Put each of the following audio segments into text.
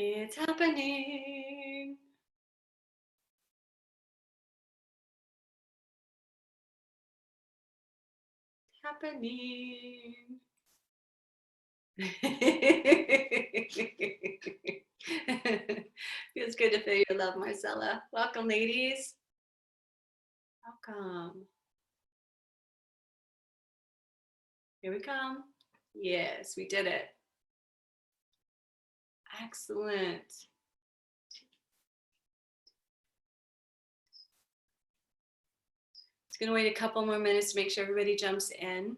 It's happening. Happening. Feels good to feel your love, Marcella. Welcome, ladies. Welcome. Here we come. Yes, we did it. Excellent. Just gonna wait a couple more minutes to make sure everybody jumps in.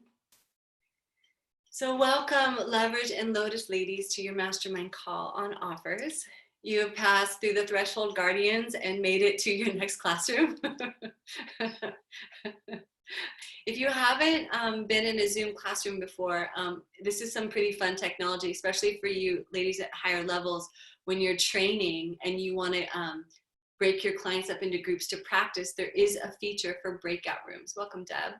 So welcome, Leverage and Lotus ladies, to your Mastermind call on offers. You have passed through the threshold guardians and made it to your next classroom. If you haven't been in a Zoom classroom before, this is some pretty fun technology, especially for you ladies at higher levels when you're training and you want to break your clients up into groups to practice. There is a feature for breakout rooms. Welcome, Deb.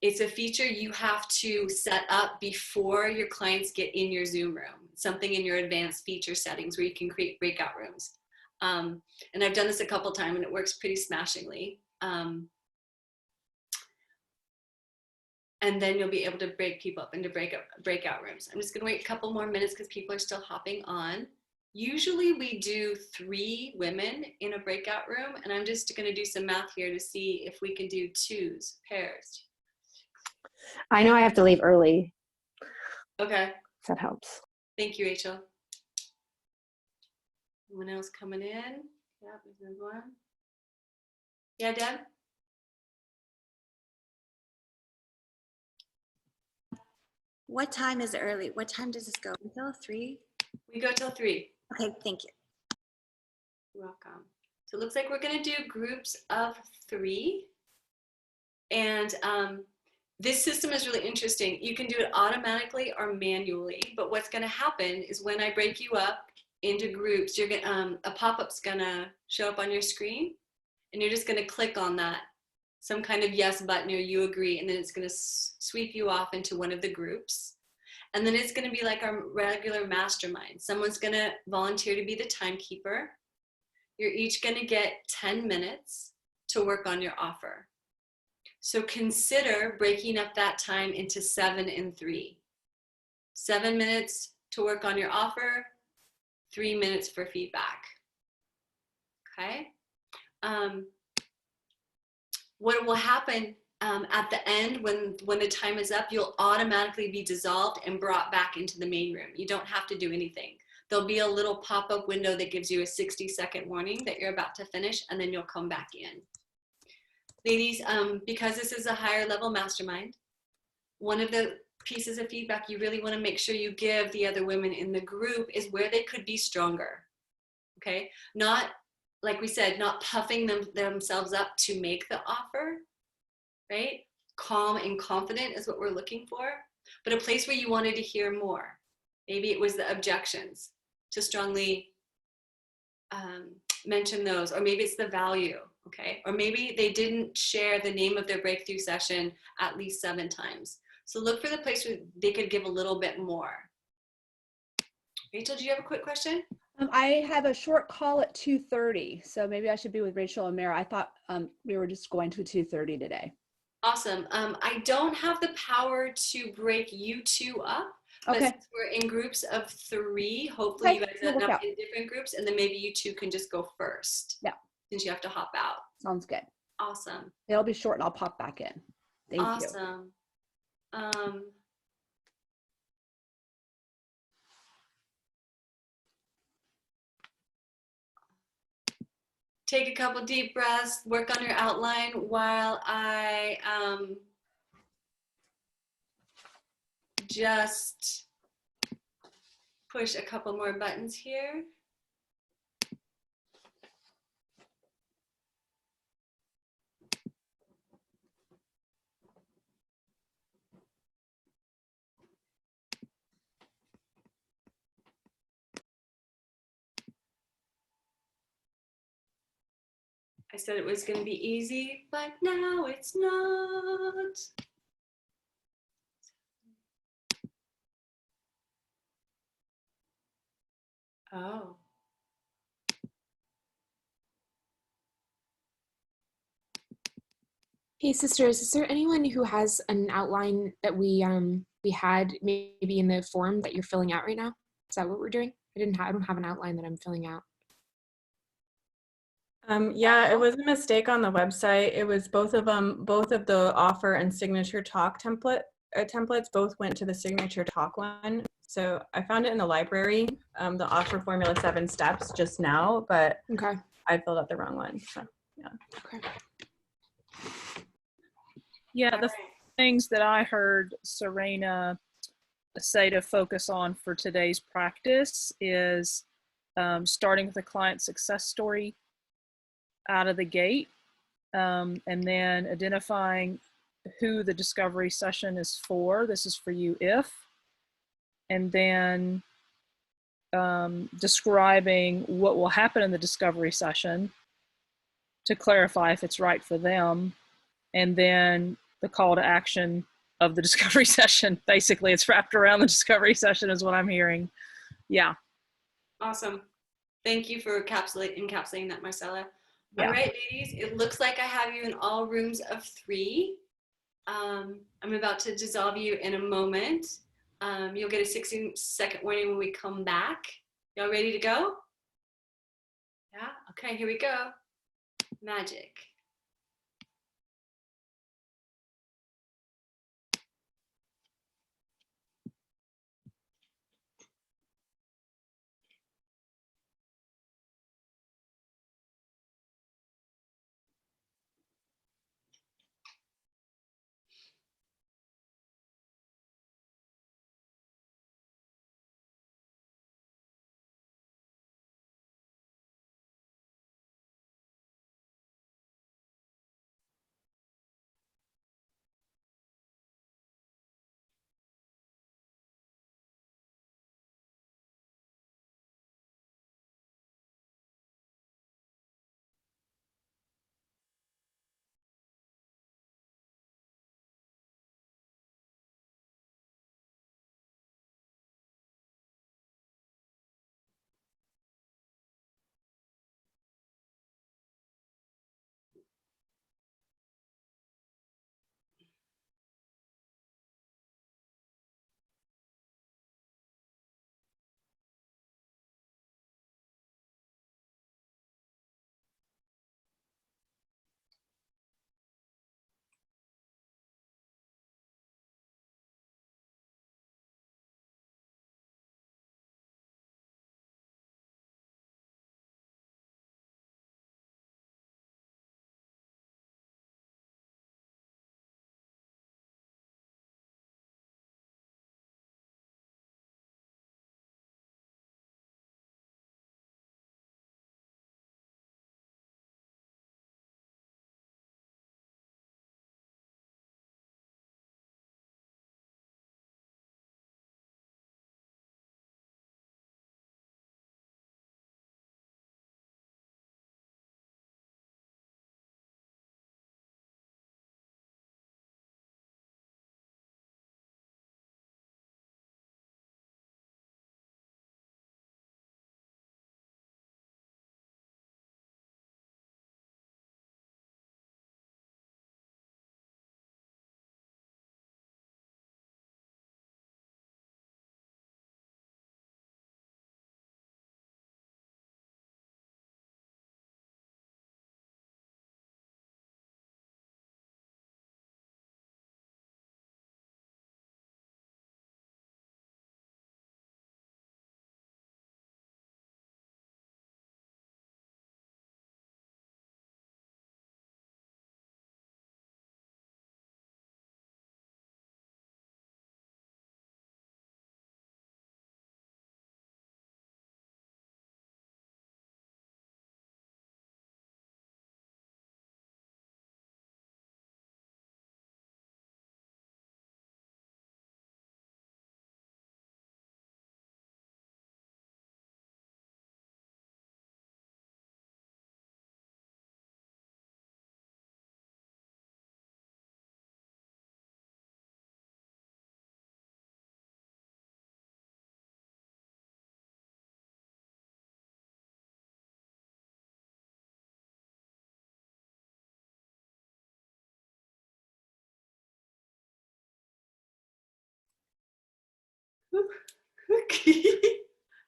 It's a feature you have to set up before your clients get in your Zoom room, something in your advanced feature settings where you can create breakout rooms. And I've done this a couple times and it works pretty smashingly. And then you'll be able to break people up into breakout rooms. I'm just gonna wait a couple more minutes because people are still hopping on. Usually we do 3 women in a breakout room, and I'm just gonna do some math here to see if we can do 2s, pairs. I know I have to leave early. Okay. That helps. Thank you, Rachel. Anyone else coming in? Yeah, there's another one. Yeah, Deb? What time is early? What time does this go? Until 3? We go till 3. Okay, thank you. You're welcome. So it looks like we're gonna do groups of 3. And this system is really interesting. You can do it automatically or manually, but what's gonna happen is when I break you up into groups, you're gonna, a pop-up's gonna show up on your screen, and you're just gonna click on that, some kind of yes button or you agree, and then it's gonna sweep you off into one of the groups. And then it's gonna be like our regular mastermind. Someone's gonna volunteer to be the timekeeper. You're each gonna get 10 minutes to work on your offer. So consider breaking up that time into 7 and 3. 7 minutes to work on your offer, 3 minutes for feedback. Okay? What will happen at the end when the time is up, you'll automatically be dissolved and brought back into the main room. You don't have to do anything. There'll be a little pop-up window that gives you a 60-second warning that you're about to finish, and then you'll come back in. Ladies, because this is a higher level mastermind, one of the pieces of feedback you really want to make sure you give the other women in the group is where they could be stronger. Okay? Not, like we said, not puffing themselves up to make the offer, right? Calm and confident is what we're looking for, but a place where you wanted to hear more. Maybe it was the objections, to strongly mention those, or maybe it's the value, okay? Or maybe they didn't share the name of their breakthrough session at least 7 times. So look for the place where they could give a little bit more. Rachel, do you have a quick question? I have a short call at 2:30, so maybe I should be with Rachel and Mara. I thought we were just going to 2:30 today. Awesome. I don't have the power to break you 2 up, but okay. Since we're in groups of 3, hopefully you guys end up in different groups, and then maybe you 2 can just go first. Yeah. Since you have to hop out. Sounds good. Awesome. It'll be short and I'll pop back in. Thank you. Awesome. Take a couple deep breaths, work on your outline while I just push a couple more buttons here. I said it was going to be easy, but now it's not. Oh. Hey sisters, is there anyone who has an outline that we had maybe in the form that you're filling out right now? Is that what we're doing? I don't have an outline that I'm filling out. Yeah, it was a mistake on the website. It was both of them, both of the offer and signature talk templates both went to the signature talk one. So I found it in the library, the offer formula 7 steps just now, but Okay. I filled out the wrong one. So yeah. Okay. Yeah, All the right. things that I heard Serena say to focus on for today's practice is starting with a client success story out of the gate, and then identifying who the discovery session is for. This is for you if, and then describing what will happen in the discovery session to clarify if it's right for them, and then the call to action of the discovery session. Basically, it's wrapped around the discovery session is what I'm hearing. Yeah. Awesome. Thank you for encapsulating that, Marcella. Yeah. All right, ladies, it looks like I have you in all rooms of 3. I'm about to dissolve you in a moment. You'll get a 60-second warning when we come back. Y'all ready to go? Yeah? Okay, here we go. Magic.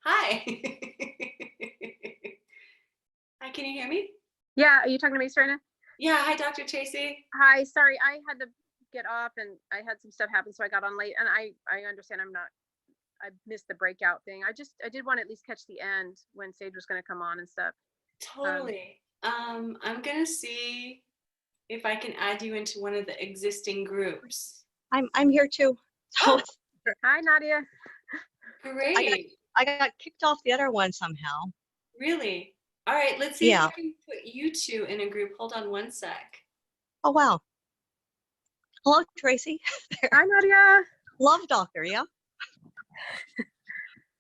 Hi. Hi, can you hear me? Yeah, are you talking to me, Serena? Yeah, hi, Dr. Tracy. Hi, sorry, I had to get off and I had some stuff happen, so I got on late. And I understand I missed the breakout thing. I did want to at least catch the end when Sage was going to come on and stuff. Totally. I'm gonna see if I can add you into one of the existing groups. I'm here too. So Oh, Hi, Nadia. great. I got kicked off the other one somehow. Really? All right, let's see if Yeah. I can put you two in a group. Hold on one sec. Oh wow. Hello, Tracy. Hi, Nadia. Love doctor, yeah.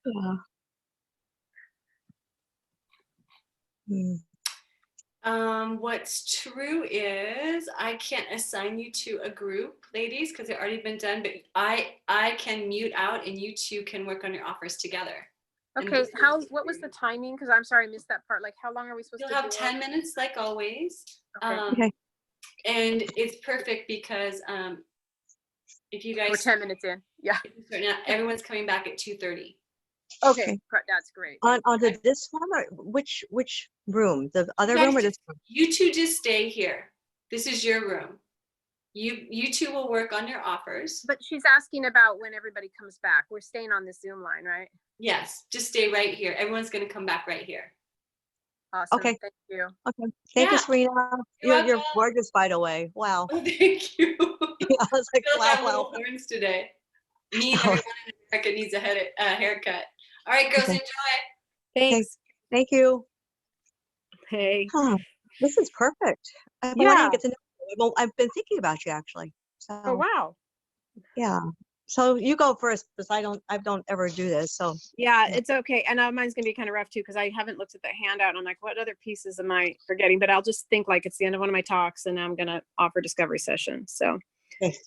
Yeah. What's true is I can't assign you to a group, ladies, because they've already been done, but I can mute out and you two can work on your offers together. Okay, what was the timing? Because I'm sorry, I missed that part. Like, how long are we supposed You'll to have do 10 minutes like always. Okay. Okay. And it's perfect because if you guys We're 10 minutes in. Yeah. start now, everyone's coming back at 2:30. Okay, that's great. On this one or which room? The other You guys room or just- this room? You two just stay here. This is your room. You two will work on your offers. But she's asking about when everybody comes back. We're staying on the Zoom line, right? Yes, just stay right here. Everyone's going to come back right here. Awesome. Okay. Thank you. Okay. Thank you, Yeah. Serena. You're You're welcome. gorgeous, by the way. Wow. Oh, thank you. I was like, Filled wow, our little wow. horns today. Me and Oh. everyone in America needs a haircut. All right, girls, Okay. enjoy. Thanks. Thank you. Hey. Huh. This is perfect. I've been wanting to get to know you. Well, I've been thinking about you actually. So Oh, wow. yeah. So you go first because I don't ever do this. So Yeah, Yeah. it's okay. And mine's gonna be kind of rough too because I haven't looked at the handout. And I'm like, what other pieces am I forgetting? But I'll just think like it's the end of one of my talks, and I'm gonna offer discovery session. So, okay.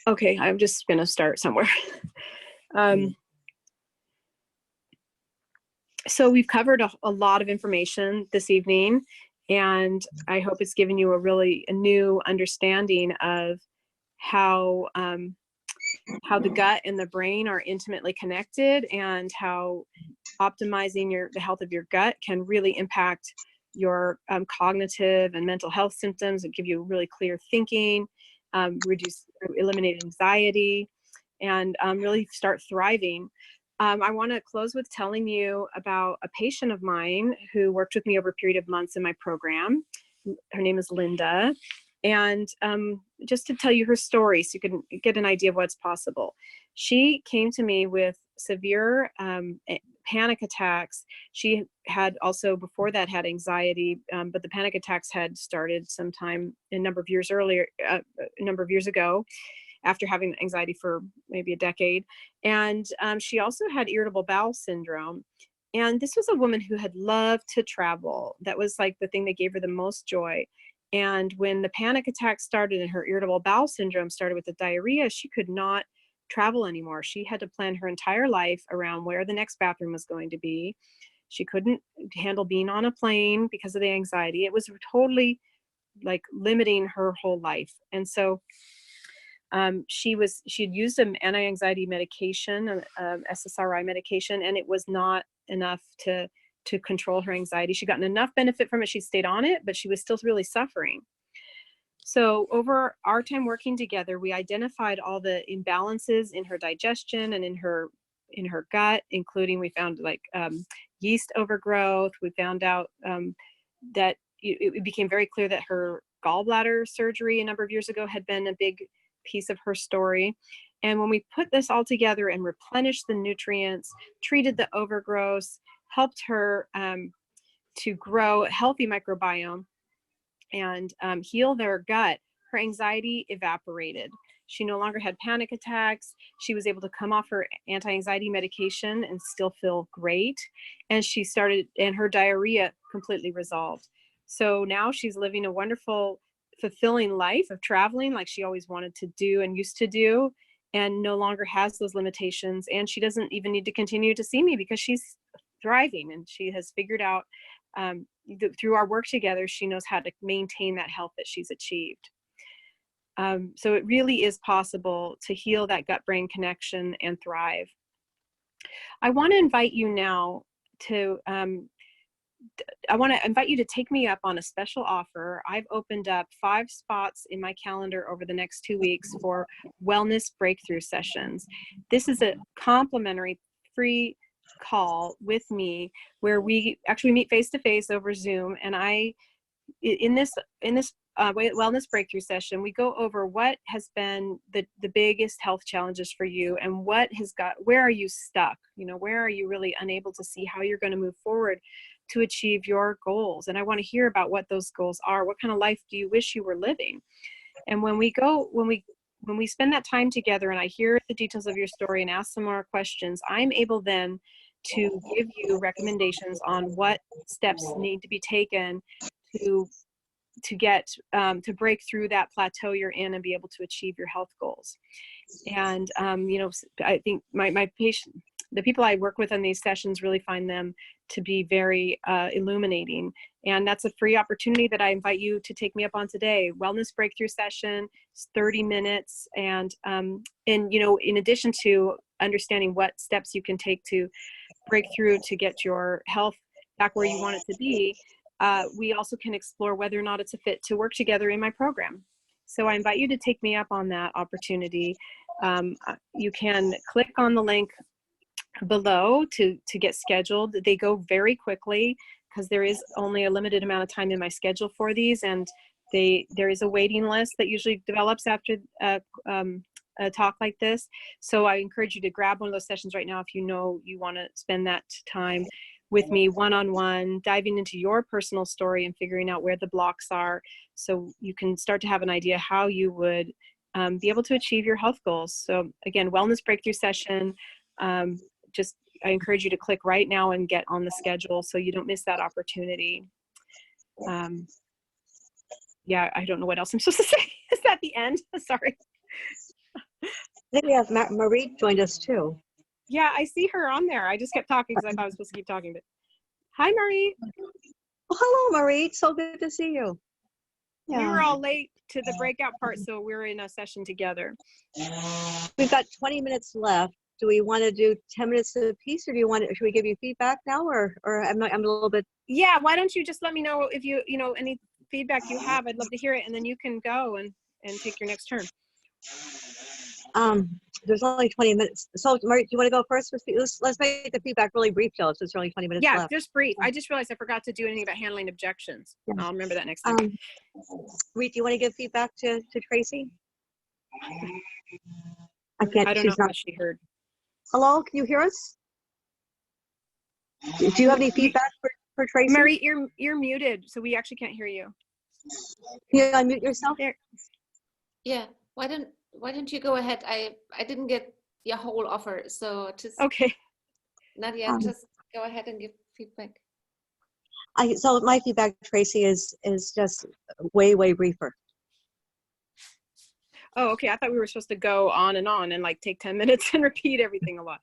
Okay, I'm just gonna start somewhere. So we've covered a lot of information this evening, and I hope it's given you a new understanding of how the gut and the brain are intimately connected, and how optimizing the health of your gut can really impact your cognitive and mental health symptoms and give you really clear thinking, eliminate anxiety, and really start thriving. I want to close with telling you about a patient of mine who worked with me over a period of months in my program. Her name is Linda. And just to tell you her story so you can get an idea of what's possible. She came to me with severe panic attacks. She had also before that had anxiety, but the panic attacks had started sometime a number of years ago, after having anxiety for maybe a decade. And she also had irritable bowel syndrome. And this was a woman who had loved to travel. That was like the thing that gave her the most joy. And when the panic attack started and her irritable bowel syndrome started with the diarrhea, she could not travel anymore. She had to plan her entire life around where the next bathroom was going to be. She couldn't handle being on a plane because of the anxiety. It was totally like limiting her whole life. And so she'd used an anti-anxiety medication, SSRI medication, and it was not enough to control her anxiety. She'd gotten enough benefit from it. She stayed on it, but she was still really suffering. So over our time working together, we identified all the imbalances in her digestion and in her gut, including we found like yeast overgrowth. We found out that it became very clear that her gallbladder surgery a number of years ago had been a big piece of her story. And when we put this all together and replenished the nutrients, treated the overgrowth, helped her to grow a healthy microbiome and heal their gut, her anxiety evaporated. She no longer had panic attacks. She was able to come off her anti-anxiety medication and still feel great. And her diarrhea completely resolved. So now she's living a wonderful, fulfilling life of traveling like she always wanted to do and used to do, and no longer has those limitations. And she doesn't even need to continue to see me because she's thriving, and she has figured out through our work together, she knows how to maintain that health that she's achieved. So it really is possible to heal that gut-brain connection and thrive. I want to invite you now to, I want to invite you to take me up on a special offer. I've opened up 5 spots in my calendar over the next 2 weeks for wellness breakthrough sessions. This is a complimentary free call with me where we actually meet face-to-face over Zoom, and in this wellness breakthrough session, we go over what has been the biggest health challenges for you, and where are you stuck? Where are you really unable to see how you're going to move forward to achieve your goals? And I want to hear about what those goals are. What kind of life do you wish you were living? And when we spend that time together and I hear the details of your story and ask some more questions, I'm able then to give you recommendations on what steps need to be taken to get to break through that plateau you're in and be able to achieve your health goals. And I think the people I work with in these sessions really find them to be very illuminating. And that's a free opportunity that I invite you to take me up on today. Wellness breakthrough session, it's 30 minutes. And in addition to understanding what steps you can take to break through to get your health back where you want it to be, we also can explore whether or not it's a fit to work together in my program. So I invite you to take me up on that opportunity. You can click on the link below to get scheduled. They go very quickly because there is only a limited amount of time in my schedule for these, and there is a waiting list that usually develops after a talk like this. So I encourage you to grab one of those sessions right now if you know you want to spend that time with me one-on-one, diving into your personal story and figuring out where the blocks are, so you can start to have an idea how you would be able to achieve your health goals. So again, wellness breakthrough session. I encourage you to click right now and get on the schedule so you don't miss that opportunity. Yeah, I don't know what else I'm supposed to say. Is that the end? Sorry. I think we have Marie joined us too. Yeah, I see her on there. I just kept talking because I thought I was supposed to keep talking. But hi, Marie. Well, hello, Marie. It's so good to see you. Yeah. We were all late to the breakout part, so we're in a session together. We've got 20 minutes left. Do we want to do 10 minutes a piece, or should we give you feedback now, or I'm a little bit. Yeah, why don't you just let me know if you any feedback you have? I'd love to hear it, and then you can go and take your next turn. There's only 20 minutes. So, Marie, do you want to go first? Let's make the feedback really brief, Jill. There's only 20 minutes left. Yeah, just brief. I just realized I forgot to do anything about handling objections. Yeah. I'll remember that next time. Marie, do you want to give feedback to Tracy? I don't know what she heard. Hello, can you hear us? Do you have any feedback for Tracy? Marie, you're muted, so we actually can't hear you. Yeah, unmute yourself. There. Yeah, why don't you go ahead? I didn't get your whole offer, so just okay. Nadia, just go ahead and give feedback. So my feedback, Tracy, is just way briefer. Oh, okay. I thought we were supposed to go on and like take 10 minutes and repeat everything a lot.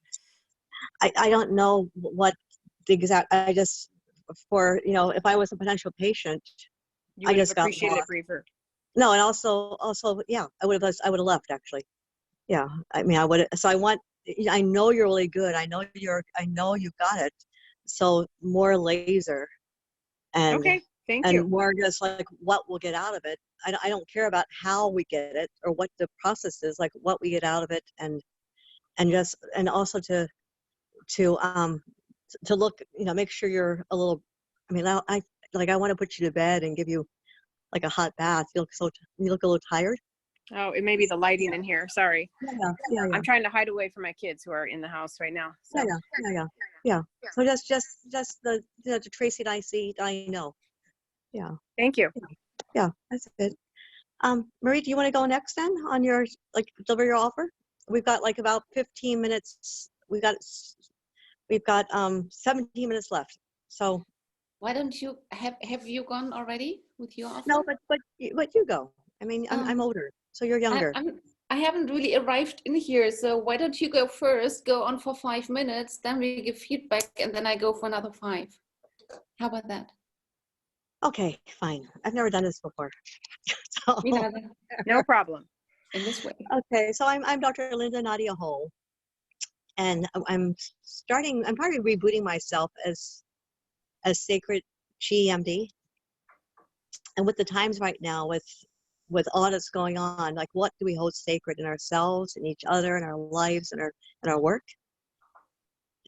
I don't know what the exact. I just if I was a potential patient, I just appreciated it briefer. No, and also, yeah, I would have left actually. Yeah, I mean, I would. So I know you're really good. I know you got it. So more laser, and okay, thank you. And more just like what we'll get out of it. I don't care about how we get it or what the process is, like what we get out of it, and also to look, make sure you're a little. I mean, I want to put you to bed and give you like a hot bath. You look a little tired. Oh, it may be the lighting in here. Sorry. Yeah. I'm trying to hide away from my kids who are in the house right now. So. Yeah. So just the Tracy and I know. Yeah. Thank you. Yeah, that's it. Marie, do you want to go next then on your deliver your offer? We've got like about 15 minutes. We've got 17 minutes left. So. Why don't you have you gone already with your offer? No, but you go. I mean, I'm older, so you're younger. I haven't really arrived in here, so why don't you go first? Go on for 5 minutes, then we give feedback, and then I go for another 5. How about that? Okay, fine. I've never done this before. Me neither. No problem. In this way. Okay, so I'm Dr. Linda Nadia Hole, and I'm probably rebooting myself as Sacred GMD. And with the times right now, with all that's going on, like what do we hold sacred in ourselves, in each other, in our lives, in our work?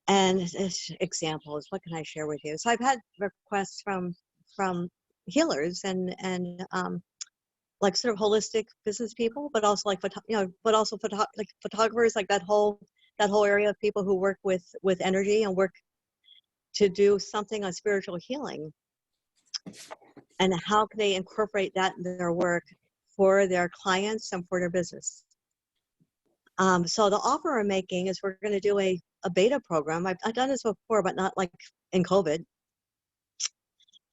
And examples, what can I share with you? So I've had requests from healers and like sort of holistic business people, but also like photographers, like that whole area of people who work with energy and work to do something on spiritual healing. And how can they incorporate that in their work for their clients and for their business? So the offer we're making is we're going to do a beta program. I've done this before, but not like in COVID.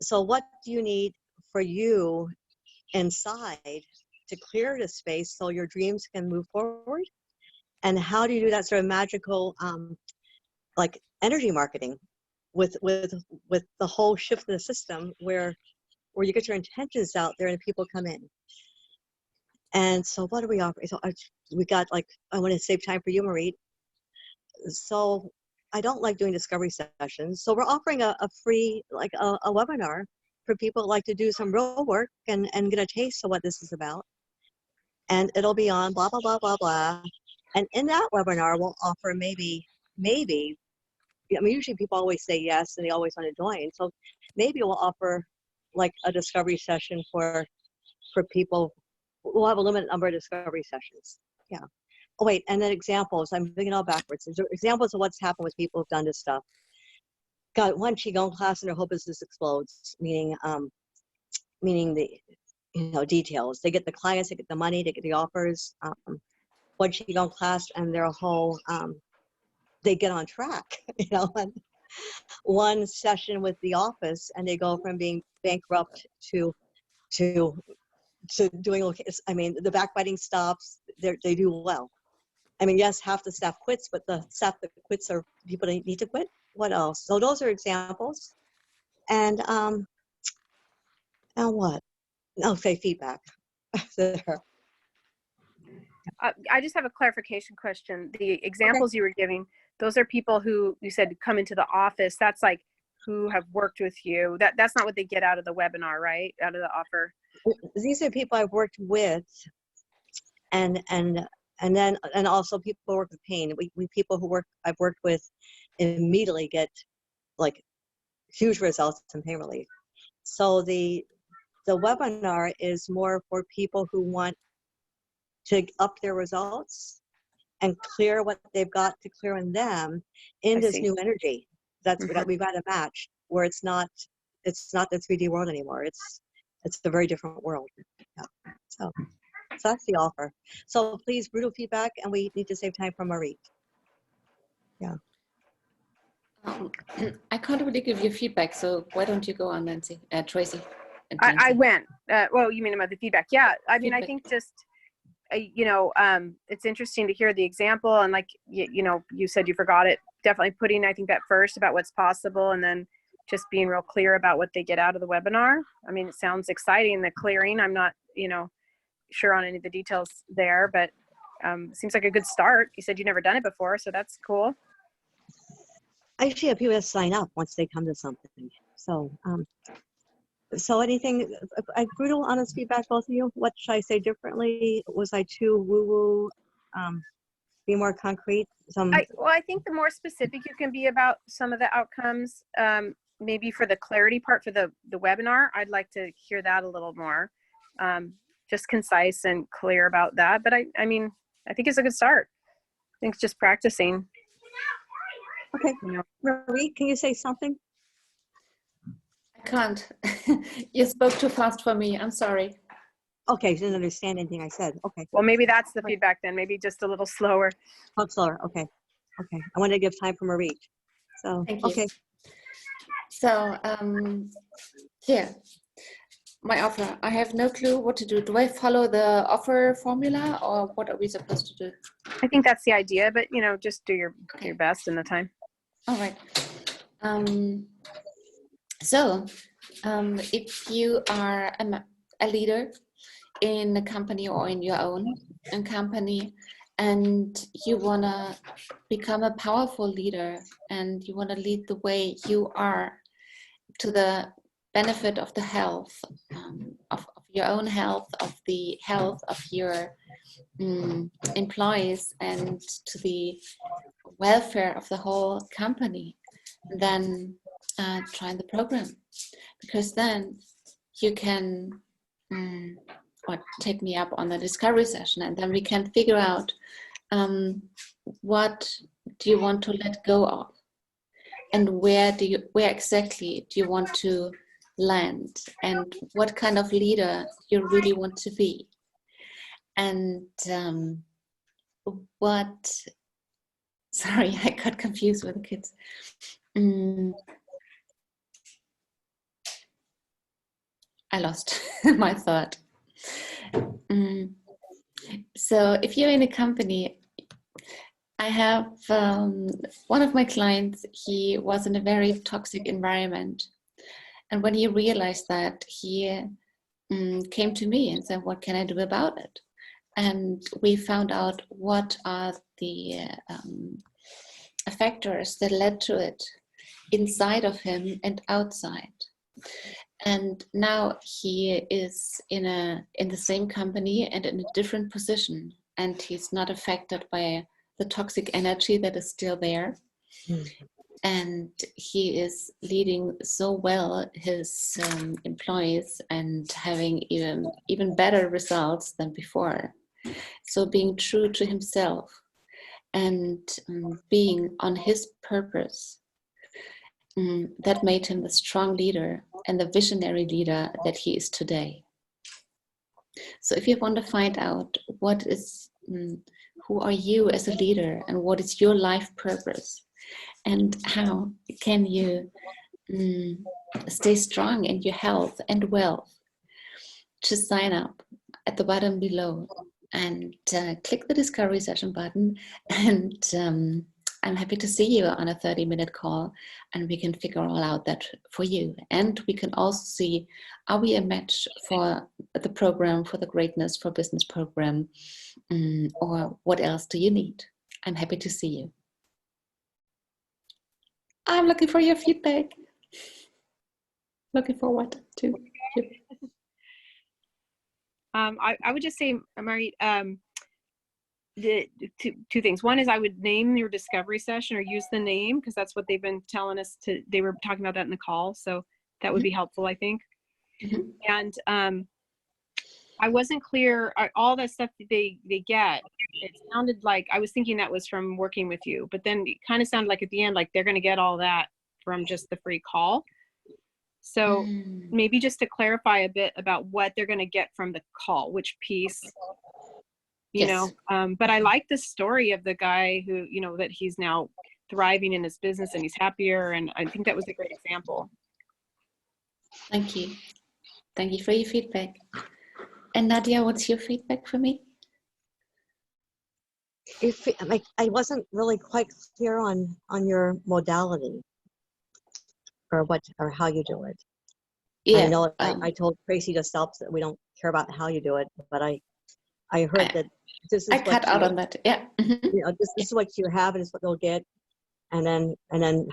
So what do you need for you inside to clear the space so your dreams can move forward? And how do you do that sort of magical, like energy marketing with the whole shift in the system where you get your intentions out there and people come in? And so what do we offer? So we got like, I want to save time for you, Marie. So I don't like doing discovery sessions. So we're offering a free, like a webinar for people who like to do some real work and get a taste of what this is about. And it'll be on blah, blah, blah, blah, blah. And in that webinar, we'll offer maybe, I mean, usually people always say yes and they always want to join. So maybe we'll offer like a discovery session for people. We'll have a limited number of discovery sessions. Yeah. Oh, wait, and then examples. I'm thinking all backwards. There's examples of what's happened with people who've done this stuff. Got one Qigong class and their whole business explodes, meaning the details. They get the clients, they get the money, they get the offers. One Qigong class and their whole, they get on track, and one session with the office and they go from being bankrupt to doing okay. I mean, the backbiting stops, they do well. I mean, yes, half the staff quits, but the staff that quits are people that need to quit. What else? So those are examples. And what? Okay, feedback. There. I just have a clarification question. The examples you were giving, those are people who you said come into the office. That's like who have worked with you. That's not what they get out of the webinar, right? Out of the offer. These are people I've worked with, and also people who work with pain. We people who I've worked with immediately get like huge results in pain relief. So the webinar is more for people who want to up their results and clear what they've got to clear in them in this new energy that we've got to match, where it's not the 3D world anymore. It's a very different world. Yeah. So that's the offer. So please, brutal feedback, and we need to save time for Marie. Yeah. I can't really give you feedback, so why don't you go on, Nancy, Tracy? I went. Well, you mean about the feedback? Yeah. I mean, I think just it's interesting to hear the example, and like you said you forgot it. Definitely putting, I think, that first about what's possible, and then just being real clear about what they get out of the webinar. I mean, it sounds exciting, the clearing. I'm not, sure on any of the details there, but seems like a good start. You said you've never done it before, so that's cool. I usually have people that sign up once they come to something. So, so anything, brutal, honest feedback, both of you? What should I say differently? Was I too woo-woo? Be more concrete? I think the more specific you can be about some of the outcomes, maybe for the clarity part for the webinar, I'd like to hear that a little more. Just concise and clear about that. But I mean, I think it's a good start. I think it's just practicing. Okay. Marie, can you say something? I can't. You spoke too fast for me. I'm sorry. Okay, you didn't understand anything I said. Okay. Well, maybe that's the feedback then. Maybe just a little slower. Talk slower. Okay. Okay. I want to give time for Marie. So, Thank you. Okay. So, here, my offer. I have no clue what to do. Do I follow the offer formula, or what are we supposed to do? I think that's the idea, but just do your best in the time. All right. So, if you are a leader in a company or in your own company, and you want to become a powerful leader, and you want to lead the way you are to the benefit of the health, of your own health, of the health of your employees, and to the welfare of the whole company, then join the program, because then you can or take me up on the discovery session, and then we can figure out what do you want to let go of, and where exactly do you want to land, and what kind of leader you really want to be, and what, sorry, I got confused with the kids. I lost my thought. So if you're in a company, I have one of my clients, he was in a very toxic environment. And when he realized that, he came to me and said, what can I do about it? And we found out what are the factors that led to it inside of him and outside. And now he is in the same company and in a different position, and he's not affected by the toxic energy that is still there. And he is leading so well his employees and having even better results than before. So being true to himself and being on his purpose, that made him the strong leader and the visionary leader that he is today. So if you want to find out what is, who are you as a leader, and what is your life purpose, and how can you stay strong in your health and wealth, just sign up at the bottom below and click the discovery session button, and I'm happy to see you on a 30-minute call, and we can figure all out that for you. And we can also see, are we a match for the program, for the Greatness for Business program, or what else do you need? I'm happy to see you. I'm looking for your feedback. Looking forward to you. I would just say, Marie, the two things. One is I would name your discovery session, or use the name, because that's what they've been telling us to. They were talking about that in the call, so that would be helpful, I think. And I wasn't clear. All that stuff that they get, it sounded like I was thinking that was from working with you, but then it kind of sounded like at the end, like they're going to get all that from just the free call. So maybe just to clarify a bit about what they're going to get from the call, which piece, you know. But I like the story of the guy who, you know, that he's now thriving in his business and he's happier, and I think that was a great example. Thank you. Thank you for your feedback. And Nadia, what's your feedback for me? If I wasn't really quite clear on your modality, or how you do it. Yeah, I know I told Tracy to stop, that we don't care about how you do it, but I heard that this is I cut out on that. Yeah. You know, this is what you have, and it's what they'll get, and then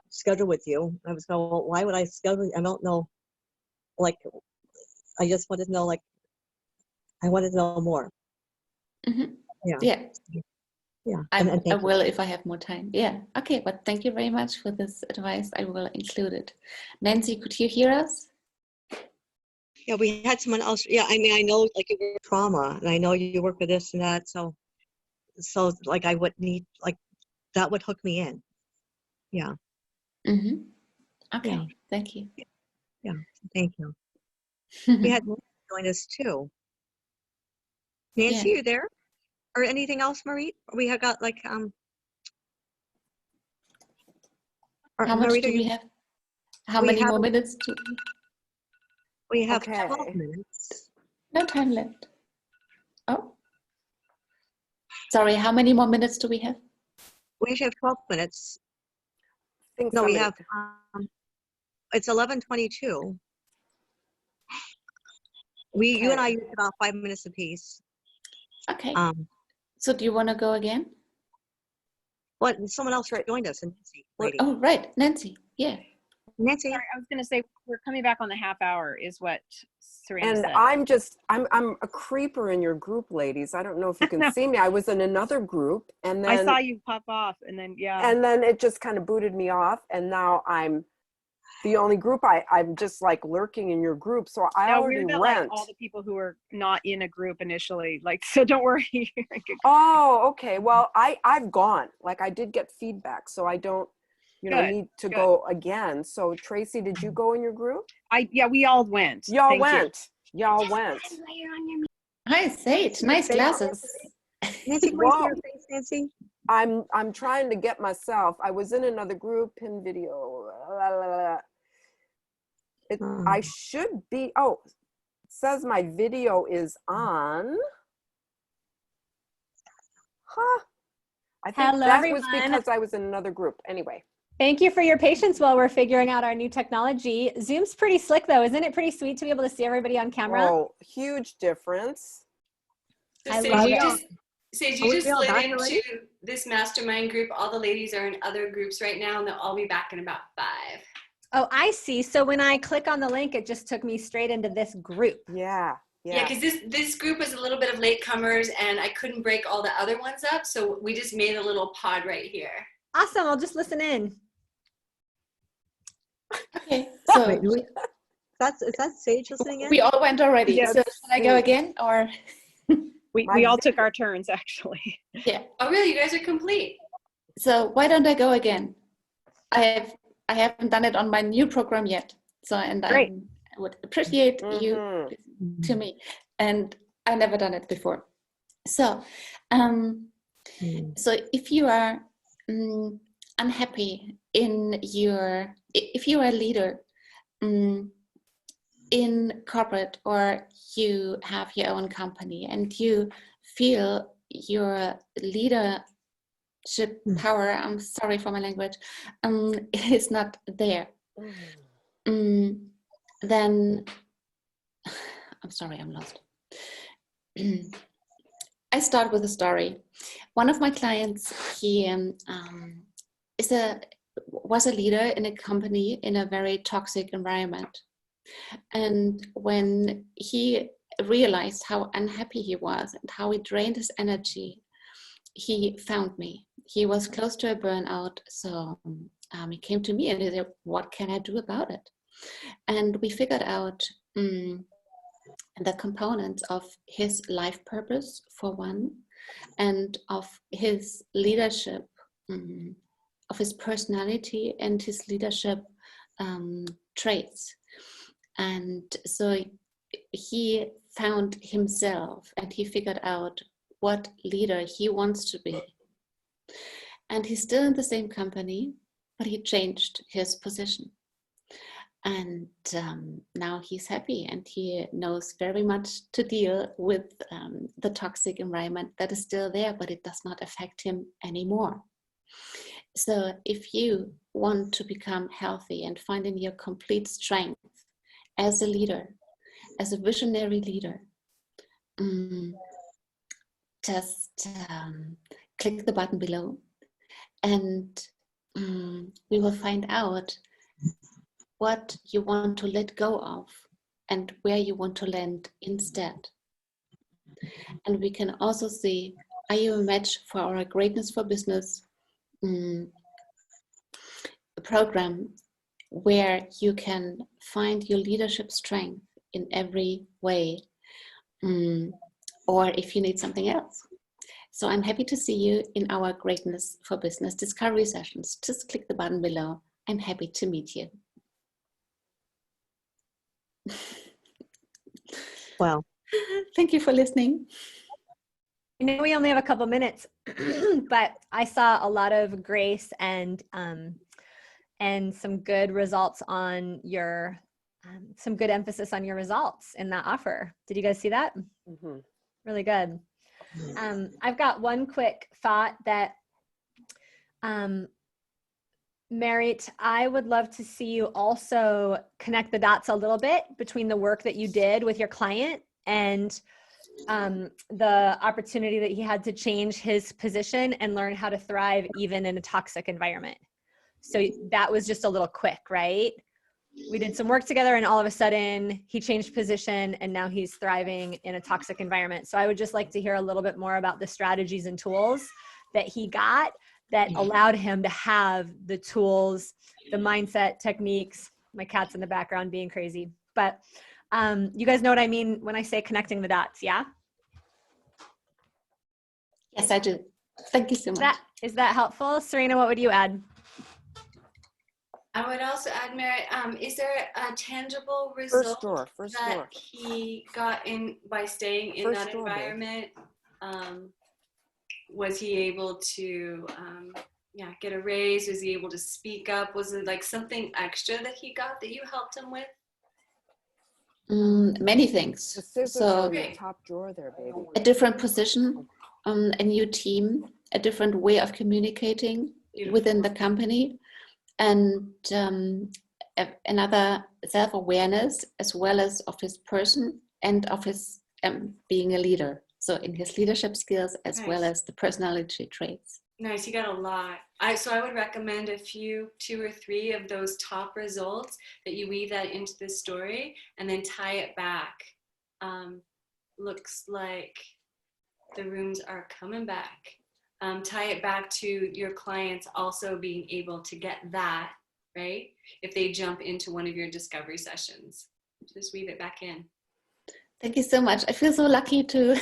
schedule with you. I was going, well, why would I schedule? I don't know. Like, I just wanted to know. Like, I wanted to know more. Yeah. Yeah. I will if I have more time. Yeah. Okay. But thank you very much for this advice. I will include it. Nancy, could you hear us? Yeah, we had someone else. Yeah, I mean, I know, like, you work with trauma, and I know you work with this and that. So like, I would need, like, that would hook me in. Yeah. Okay. Yeah. Thank you. Yeah. Thank you. We had Nancy join us too. Nancy, you there? Or anything else, Marie? We have got like how much do we have? How many more minutes do we have? 12 minutes. No time left. Oh, sorry. How many more minutes do we have? We have 12 minutes. No, we have. It's 11:22. You and I Okay. used about 5 minutes apiece. Okay. Um, So do you want to go again? what? Someone else joined us, a Nancy lady. Oh, right, Nancy. Yeah. Nancy. Sorry, I was going to say we're coming back on the half hour is what Serena And said. I'm a creeper in your group, ladies. I don't know if you can No. see me. I was in another group, and I then saw you pop off and then, yeah. it just kind of booted me off, and now I'm the only group. I'm just like lurking in your group, so I No, already we're like went. all the people who are not in a group initially. Like, so don't worry. Oh, okay. Well, I've gone. Like, I did get feedback, so I don't, Good, need to good. go again. So Tracy, did you go in your group? Yeah, we all went. Y'all Thank you. went. Y'all went. Hi, Sage. Nice glasses. Nancy, can I see your face, Nancy? I'm trying to get myself. I was in another group, pin video. I should be. Oh, it says my video is on. Huh. I think Hello, that was everyone. because I was in another group. Anyway. Thank you for your patience while we're figuring out our new technology. Zoom's pretty slick though. Isn't it pretty sweet to be able to see everybody on camera? Oh, huge difference. So I Sage, love you it. just we all slid back into already? this mastermind group. All the ladies are in other groups right now, and they'll all be back in about 5. Oh, I see. So when I click on the link, it just took me straight into this group. Yeah. Yeah, because this group was a little bit of latecomers, and I couldn't break all the other ones up, so we just made a little pod right here. Awesome. I'll just listen in. Okay. So Wait, is that Sage listening in? we all went already. Yes. So should I go again or? We all took our turns actually. Yeah. Oh, really? You guys are complete. So why don't I go again? I haven't done it on my new program yet. So Great. I would appreciate you Mhm. listening to me. And I never done it before. So so if you are unhappy if you are a leader in corporate, or you have your own company and you feel your leadership power, I'm sorry for my language, is not there, then I'm sorry, I'm lost. I start with a story. One of my clients, he was a leader in a company in a very toxic environment. And when he realized how unhappy he was and how it drained his energy, he found me. He was close to a burnout, so he came to me and he said, what can I do about it? And we figured out the components of his life purpose, for one, and of his leadership, of his personality and his leadership traits. And so he found himself and he figured out what leader he wants to be. And he's still in the same company, but he changed his position. And now he's happy and he knows very much to deal with the toxic environment that is still there, but it does not affect him anymore. So if you want to become healthy and find in your complete strength as a leader, as a visionary leader, just click the button below and we will find out what you want to let go of and where you want to land instead. And we can also see, are you a match for our Greatness for Business program, where you can find your leadership strength in every way, or if you need something else. So I'm happy to see you in our Greatness for Business discovery sessions. Just click the button below. I'm happy to meet you. Wow. Thank you for listening. I know we only have a couple minutes, but I saw a lot of grace and some good results on your, some good emphasis on your results in that offer. Did you guys see that? Mm-hmm. Really good. I've got one quick thought that Merit, I would love to see you also connect the dots a little bit between the work that you did with your client and the opportunity that he had to change his position and learn how to thrive even in a toxic environment. So that was just a little quick, right? We did some work together and all of a sudden he changed position and now he's thriving in a toxic environment. So I would just like to hear a little bit more about the strategies and tools that he got that allowed him to have the tools, the mindset, techniques. My cat's in the background being crazy. But you guys know what I mean when I say connecting the dots, yeah? Yes, I do. Thank you so much. Is that helpful? Serena, what would you add? I would also add, Mary, is there a tangible First result door. that he got in by staying in First that door, babe. environment? Was he able to get a raise? Was he able to speak up? Was it like something extra that he got that you helped him with? Many things. The scissors So are in the top drawer there, baby. a different position, a new team, a different way of communicating within the company, and another self-awareness as well as of his person and of his being a leader. So in his leadership skills as well as the personality traits. Nice, you got a lot. So I would recommend a few, 2 or 3 of those top results that you weave that into the story and then tie it back. Looks like the rooms are coming back. Tie it back to your clients also being able to get that, right? If they jump into one of your discovery sessions, just weave it back in. Thank you so much. I feel so lucky to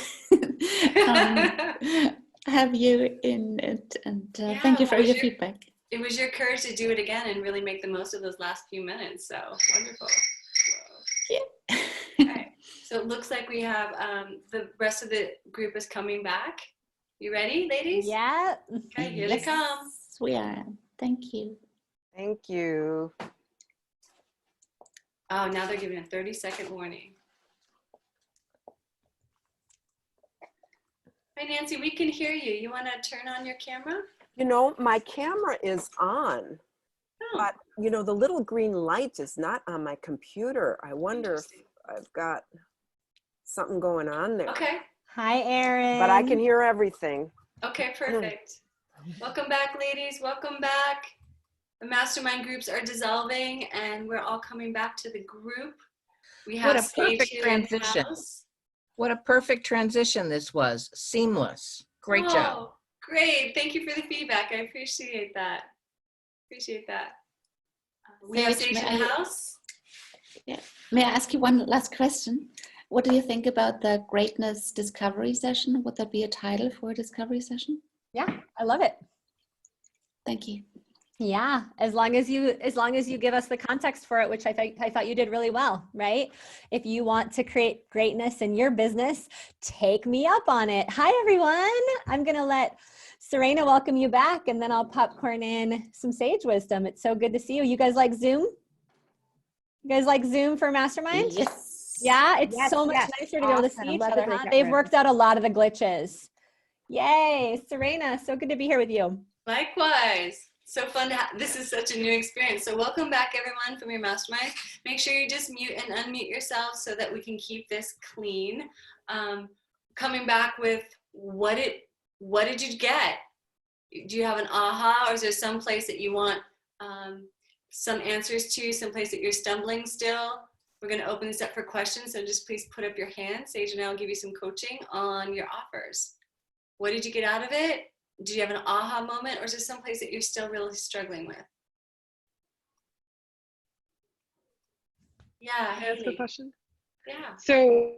have you in it, and thank you for your feedback. It was your courage to do it again and really make the most of those last few minutes. So wonderful. Yeah. Okay. So it looks like we have the rest of the group is coming back. You ready, ladies? Yeah. Okay, here they come. We are. Thank you. Thank you. Oh, now they're giving a 30-second warning. Hi, Nancy, we can hear you. You want to turn on your camera? You know, my camera is on, but you know, the little green light is not on my computer. I wonder if I've got something going on there. Okay. Hi, Erin. But I can hear everything. Okay, perfect. Welcome back, ladies. Welcome back. The mastermind groups are dissolving and we're all coming back to the group. We have What a perfect transition. What a perfect transition this was. Seamless. Great job. Great. Thank you for the feedback. I appreciate that. Appreciate that. We have Sage in the house. Yeah. May I ask you one last question? What do you think about the greatness discovery session? Would that be a title for a discovery session? Yeah, I love it. Thank you. Yeah, as long as you give us the context for it, which I thought you did really well, right? If you want to create greatness in your business, take me up on it. Hi, everyone. I'm going to let Serena welcome you back, and then I'll popcorn in some sage wisdom. It's so good to see you. You guys like Zoom? You guys like Zoom for Mastermind? Yes. Yeah, it's so much nicer to be able to see each other. Huh? They've worked out a lot of the glitches. Yay, Serena, so good to be here with you. Likewise. So fun to have. This is such a new experience. So welcome back, everyone, from your mastermind. Make sure you just mute and unmute yourselves so that we can keep this clean. Coming back with what did you get? Do you have an aha, or is there some place that you want some answers to, some place that you're stumbling still? We're going to open this up for questions, so just please put up your hand. Sage and I will give you some coaching on your offers. What did you get out of it? Do you have an aha moment, or is there some place that you're still really struggling with? Yeah. Can I ask a question? Yeah. So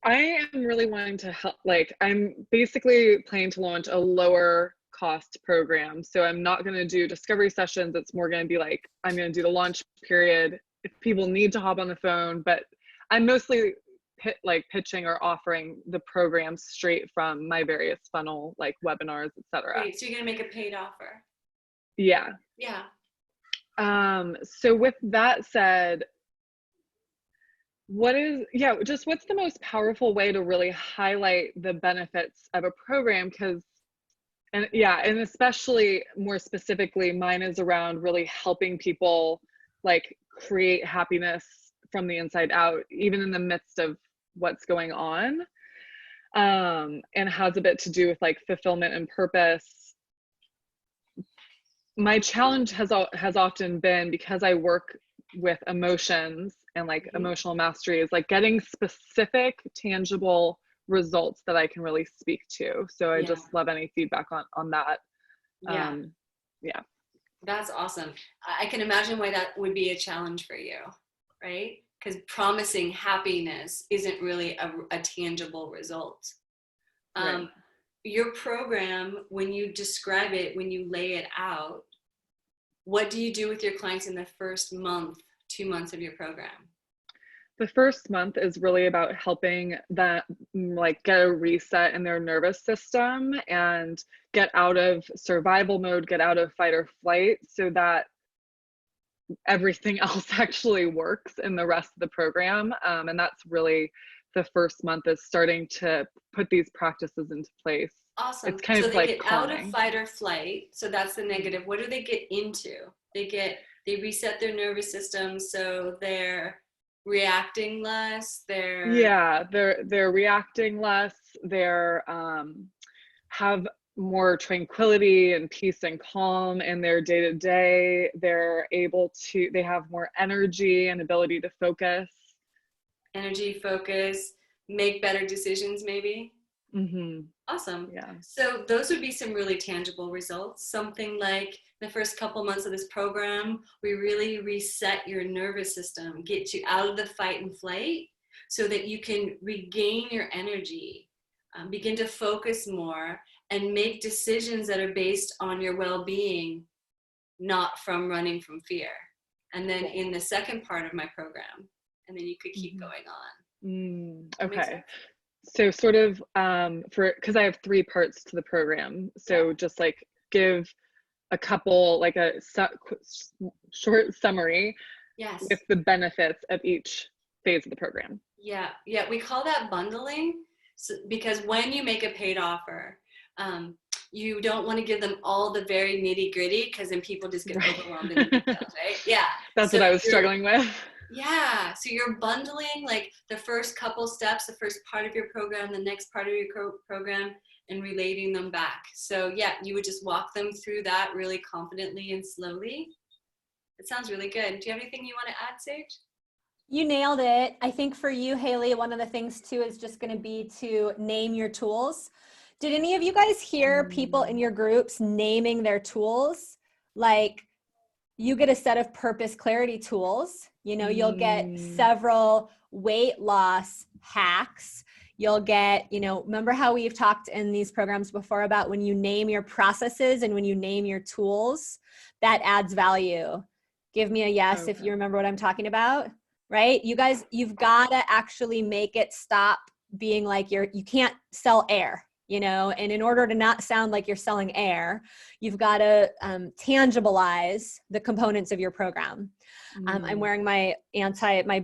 I am really wanting to help, like I'm basically planning to launch a lower cost program. So I'm not going to do discovery sessions. It's more going to be like, I'm going to do the launch period if people need to hop on the phone, but I'm mostly pitching or offering the programs straight from my various funnel, like webinars, etc. Great. So you're going to make a paid offer. Yeah. Yeah. So with that said, what's the most powerful way to really highlight the benefits of a program? And yeah, and especially more specifically, mine is around really helping people like create happiness from the inside out, even in the midst of what's going on. And has a bit to do with like fulfillment and purpose. My challenge has often been, because I work with emotions and like emotional mastery, is like getting specific, tangible results that I can really speak to. So I just love any feedback on that. Yeah. That's awesome. I can imagine why that would be a challenge for you, right? Because promising happiness isn't really a tangible result. Right. Your program, when you describe it, when you lay it out, what do you do with your clients in the first month, 2 months of your program? The first month is really about helping them like get a reset in their nervous system and get out of survival mode, get out of fight or flight, so that everything else actually works in the rest of the program. And that's really the first month, is starting to put these practices into place. Awesome. It's kind so of they like get out of calming. fight or flight. So that's the negative. What do they get into? They reset their nervous system, so they're reacting less. They're reacting less. They're have more tranquility and peace and calm in their day-to-day. They have more energy and ability to focus. Energy, focus, make better decisions, maybe. Awesome. Yeah. So those would be some really tangible results. Something like the first couple months of this program, we really reset your nervous system, get you out of the fight and flight so that you can regain your energy, begin to focus more, and make decisions that are based on your well-being, not from running from fear. And then in the second part of my program, and then you could keep going on. Okay. So sort of because I have 3 parts to the program. So just like give a couple, like a short summary with the benefits of each phase of the program. Yeah, we call that bundling, because when you make a paid offer, you don't want to give them all the very nitty gritty, because then people just get overwhelmed in the details, right? Yeah. That's what I was struggling with. Yeah, so you're bundling like the first couple steps, the first part of your program, the next part of your program, and relating them back. So yeah, you would just walk them through that really confidently and slowly. It sounds really good. Do you have anything you want to add, Sage? You nailed it. I think for you, Haley, one of the things too is just going to be to name your tools. Did any of you guys hear people in your groups naming their tools? Like, you get a set of purpose clarity tools. You know, you'll get several weight loss hacks. You'll get, you know, remember how we've talked in these programs before about when you name your processes and when you name your tools, that adds value. Give me a yes if you remember what I'm talking about, right? You guys, you've got to actually make it stop being like you can't sell air. You know, and in order to not sound like you're selling air, you've got to tangibilize the components of your program. I'm wearing my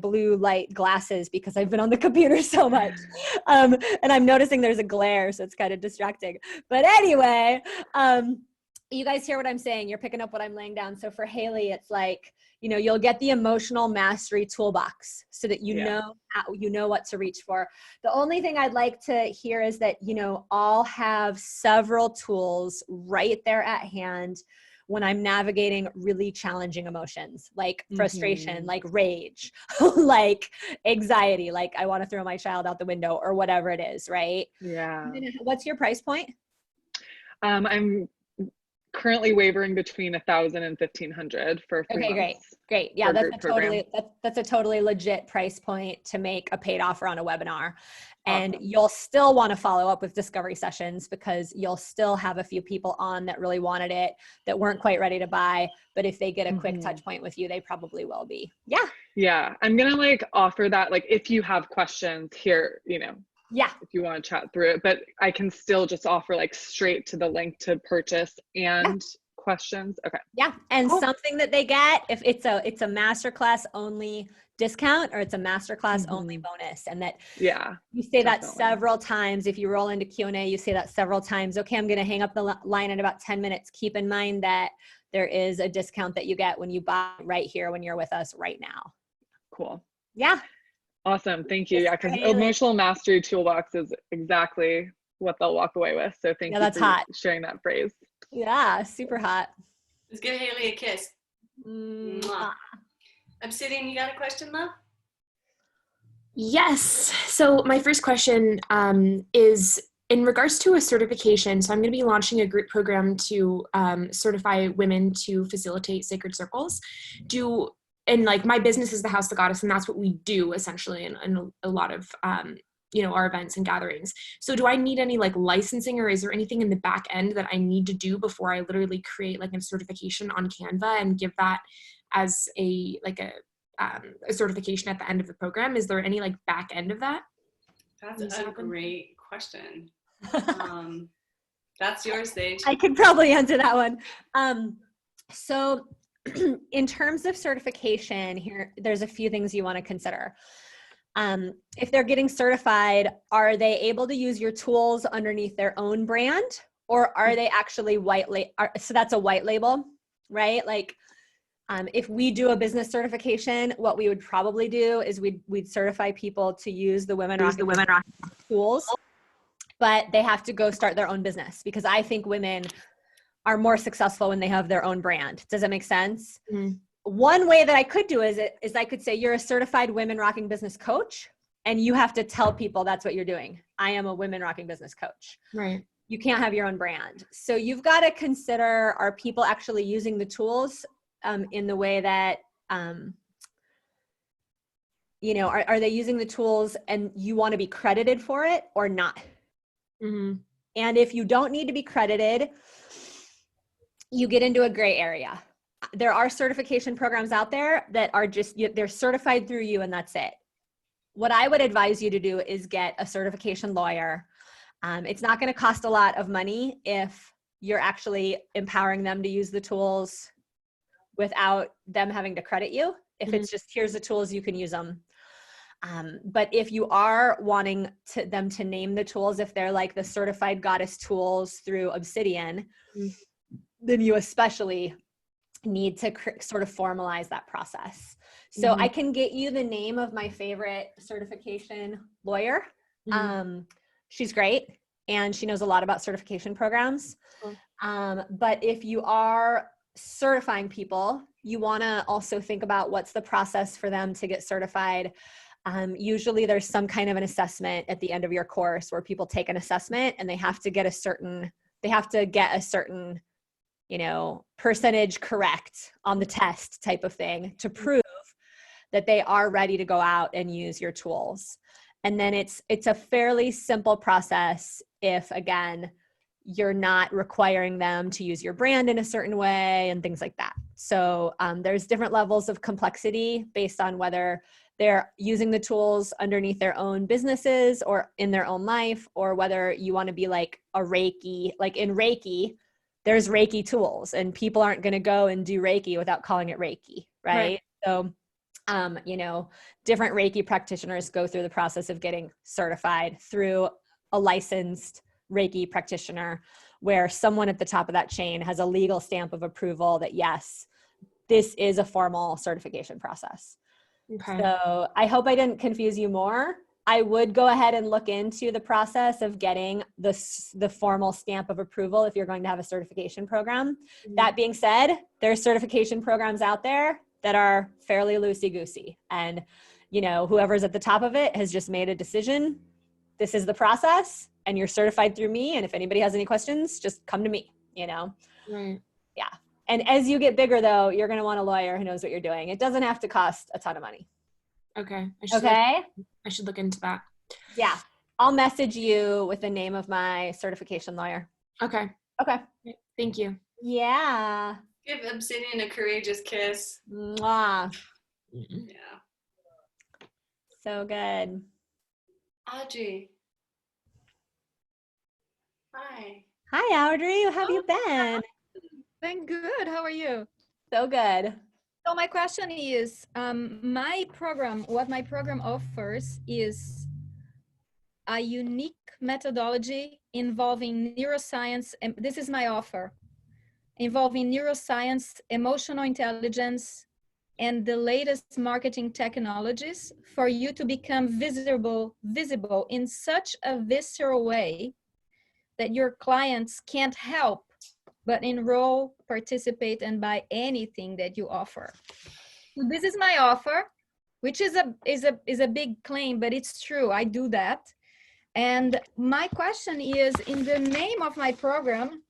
blue light glasses because I've been on the computer so much. And I'm noticing there's a glare, so it's kind of distracting. But anyway, you guys hear what I'm saying. You're picking up what I'm laying down. So for Haley, it's like, you know, you'll get the emotional mastery toolbox so that you know what to reach for. The only thing I'd like to hear is that, you know, all have several tools right there at hand when I'm navigating really challenging emotions, like frustration, like rage, like anxiety, like I want to throw my child out the window or whatever it is, right? Yeah. What's your price point? I'm currently wavering between 1,000 and 1,500 for 3 months. Great. Yeah, that's a totally legit price point to make a paid offer on a webinar. And you'll still want to follow up with discovery sessions because you'll still have a few people on that really wanted it, that weren't quite ready to buy. But if they get a quick touch point with you, they probably will be. Yeah. Yeah. I'm going to like offer that, like, if you have questions here, you know, if you want to chat through it, but I can still just offer like straight to the link to purchase and questions. Okay. Yeah, and Cool. something that they get if it's a masterclass only discount or it's a masterclass only bonus, and that Yeah. you say that definitely. several times. If you roll into Q&A, you say that several times. Okay, I'm going to hang up the line in about 10 minutes. Keep in mind that there is a discount that you get when you buy right here when you're with us right now. Cool. Yeah. Awesome. Thank you. Yeah, because Haley. emotional mastery toolbox is exactly what they'll walk away with. So thank you that's for hot. sharing that phrase. Yeah, super hot. Let's give Haley a kiss. Mwah. Obsidian, you got a question, love? Yes. So my first question is in regards to a certification. So I'm going to be launching a group program to certify women to facilitate sacred circles. And like my business is the House of the Goddess, and that's what we do essentially in a lot of our events and gatherings. So do I need any like licensing, or is there anything in the back end that I need to do before I literally create like a certification on Canva and give that as a certification at the end of the program? Is there any like back end of that? That's a great question. That's your stage. I could probably answer that one. So in terms of certification here, there's a few things you want to consider. If they're getting certified, are they able to use your tools underneath their own brand, or are they actually so that's a white label, right? Like if we do a business certification, what we would probably do is we'd certify people to use the Women Rock tools, but they have to go start their own business, because I think women are more successful when they have their own brand. Does that make sense? Mm. One way that I could do is I could say you're a certified women rocking business coach, and you have to tell people that's what you're doing. I am a women rocking business coach. Right. You can't have your own brand. So you've got to consider, are people actually using the tools in the way that, are they using the tools and you want to be credited for it or not? Mm-hmm. And if you don't need to be credited, you get into a gray area. There are certification programs out there that are just, they're certified through you and that's it. What I would advise you to do is get a certification lawyer. It's not going to cost a lot of money if you're actually empowering them to use the tools without them having to credit you. If it's just, here's the tools, you can use them. But if you are wanting them to name the tools, if they're like the certified goddess tools through Obsidian, then you especially need to sort of formalize that process. So I can get you the name of my favorite certification lawyer. She's great, and she knows a lot about certification programs. But if you are certifying people, you want to also think about what's the process for them to get certified. Usually there's some kind of an assessment at the end of your course where people take an assessment and they have to get a certain percentage correct on the test type of thing to prove that they are ready to go out and use your tools. And then it's a fairly simple process if, again, you're not requiring them to use your brand in a certain way and things like that. So there's different levels of complexity based on whether they're using the tools underneath their own businesses or in their own life, or whether you want to be like a Reiki. Like in Reiki, there's Reiki tools, and people aren't going to go and do Reiki without calling it Reiki, right? So, different Reiki practitioners go through the process of getting certified through a licensed Reiki practitioner, where someone at the top of that chain has a legal stamp of approval that, yes, this is a formal certification process. Okay. So I hope I didn't confuse you more. I would go ahead and look into the process of getting the formal stamp of approval if you're going to have a certification program. That being said, there are certification programs out there that are fairly loosey-goosey, and whoever's at the top of it has just made a decision. This is the process, and you're certified through me. And if anybody has any questions, just come to me. Right. Yeah. And as you get bigger, though, you're going to want a lawyer who knows what you're doing. It doesn't have to cost a ton of money. Okay. I should look into that. Yeah. I'll message you with the name of my certification lawyer. Okay. Okay. Thank you. Yeah. Give Obsidian a courageous kiss. Mwah. Yeah. So good. Audrey. Hi. Hi, Audrey. How have you been? Thank good. How are you? So good. So my question is, what my program offers is a unique methodology involving neuroscience, and this is my offer, involving neuroscience, emotional intelligence, and the latest marketing technologies for you to become visible in such a visceral way that your clients can't help but enroll, participate, and buy anything that you offer. So this is my offer, which is a big claim, but it's true. I do that. And my question is, in the name of my program,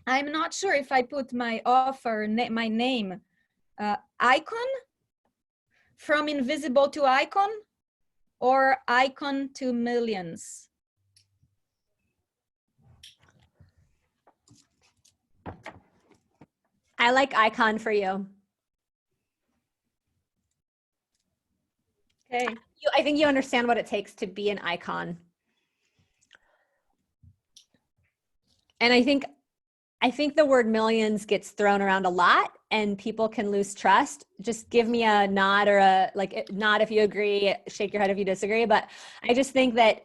I'm not sure if I put my offer, my name, icon, from invisible to icon, or icon to millions. I like icon for you. Okay. I think you understand what it takes to be an icon. And I think the word millions gets thrown around a lot and people can lose trust. Just give me a nod or a nod if you agree, shake your head if you disagree. But I just think that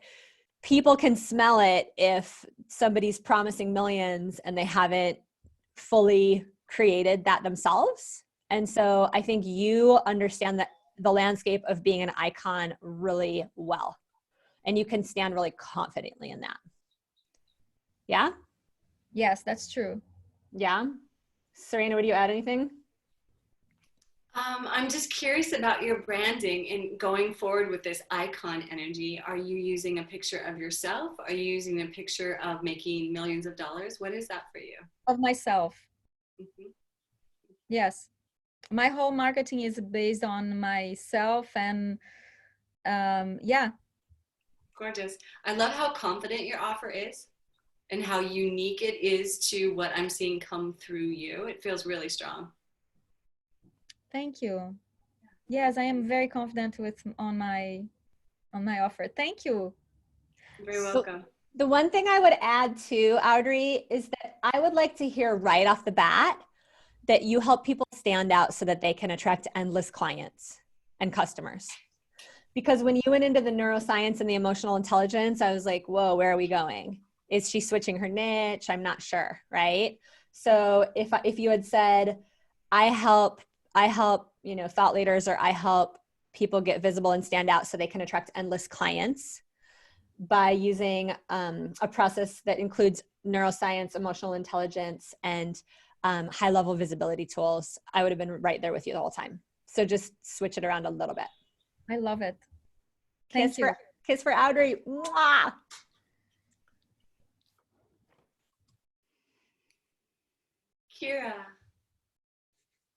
people can smell it if somebody's promising millions and they haven't fully created that themselves. And so I think you understand that the landscape of being an icon really well. And you can stand really confidently in that. Yeah? Yes, that's true. Yeah. Serena, would you add anything? I'm just curious about your branding and going forward with this icon energy. Are you using a picture of yourself? Are you using a picture of making millions of dollars? What is that for you? Of myself. Mm-hmm. Yes. My whole marketing is based on myself, and yeah. Gorgeous. I love how confident your offer is and how unique it is to what I'm seeing come through you. It feels really strong. Thank you. Yes, I am very confident on my offer. Thank you. You're very welcome. The one thing I would add to Audrey is that I would like to hear right off the bat that you help people stand out so that they can attract endless clients and customers. Because when you went into the neuroscience and the emotional intelligence, I was like, whoa, where are we going? Is she switching her niche? I'm not sure, right? So if you had said, I help, thought leaders, or I help people get visible and stand out so they can attract endless clients by using a process that includes neuroscience, emotional intelligence, and high-level visibility tools, I would have been right there with you the whole time. So just switch it around a little bit. I love it. Thank you. Kiss for Audrey. Mwah! Kira.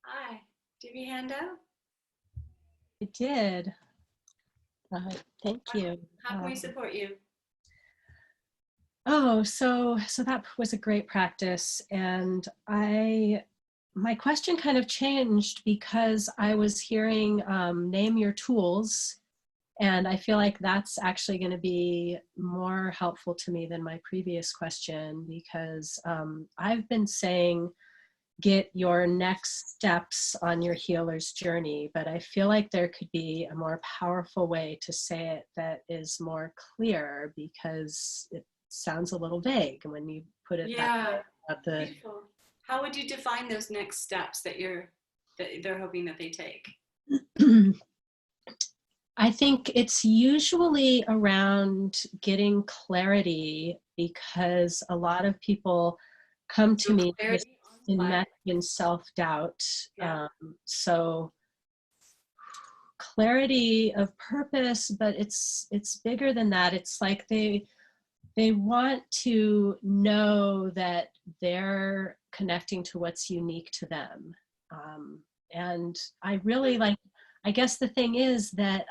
Hi. Do you have your hand up? I did. Thank you. How can we support you? Oh, so that was a great practice. And my question kind of changed because I was hearing name your tools. And I feel like that's actually going to be more helpful to me than my previous question, because I've been saying, get your next steps on your healer's journey, but I feel like there could be a more powerful way to say it that is more clear, because it sounds a little vague when you put it that way. Beautiful. How would you define those next steps that they're hoping that they take? I think it's usually around getting clarity, because a lot of people come to me in self-doubt. Yeah. So clarity of purpose, but it's bigger than that. It's like they want to know that they're connecting to what's unique to them. And I really I guess the thing is that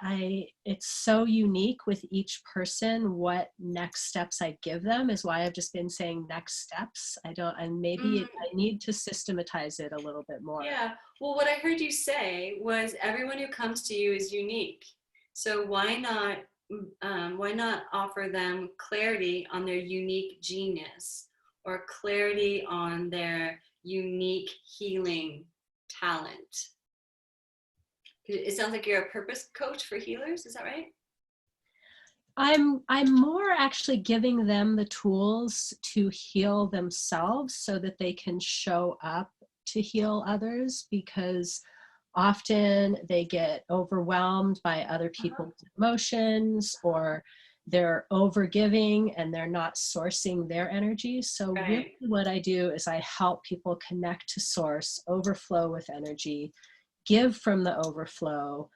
it's so unique with each person. What next steps I give them is why I've just been saying next steps. I need to systematize it a little bit more. Yeah. Well, what I heard you say was everyone who comes to you is unique. So why not offer them clarity on their unique genius, or clarity on their unique healing talent? It sounds like you're a purpose coach for healers. Is that right? I'm more actually giving them the tools to heal themselves so that they can show up to heal others, because often they get overwhelmed by other people's emotions, or they're overgiving and they're not sourcing their energy. So really what I do is I help people connect to source, overflow with energy, give from the overflow,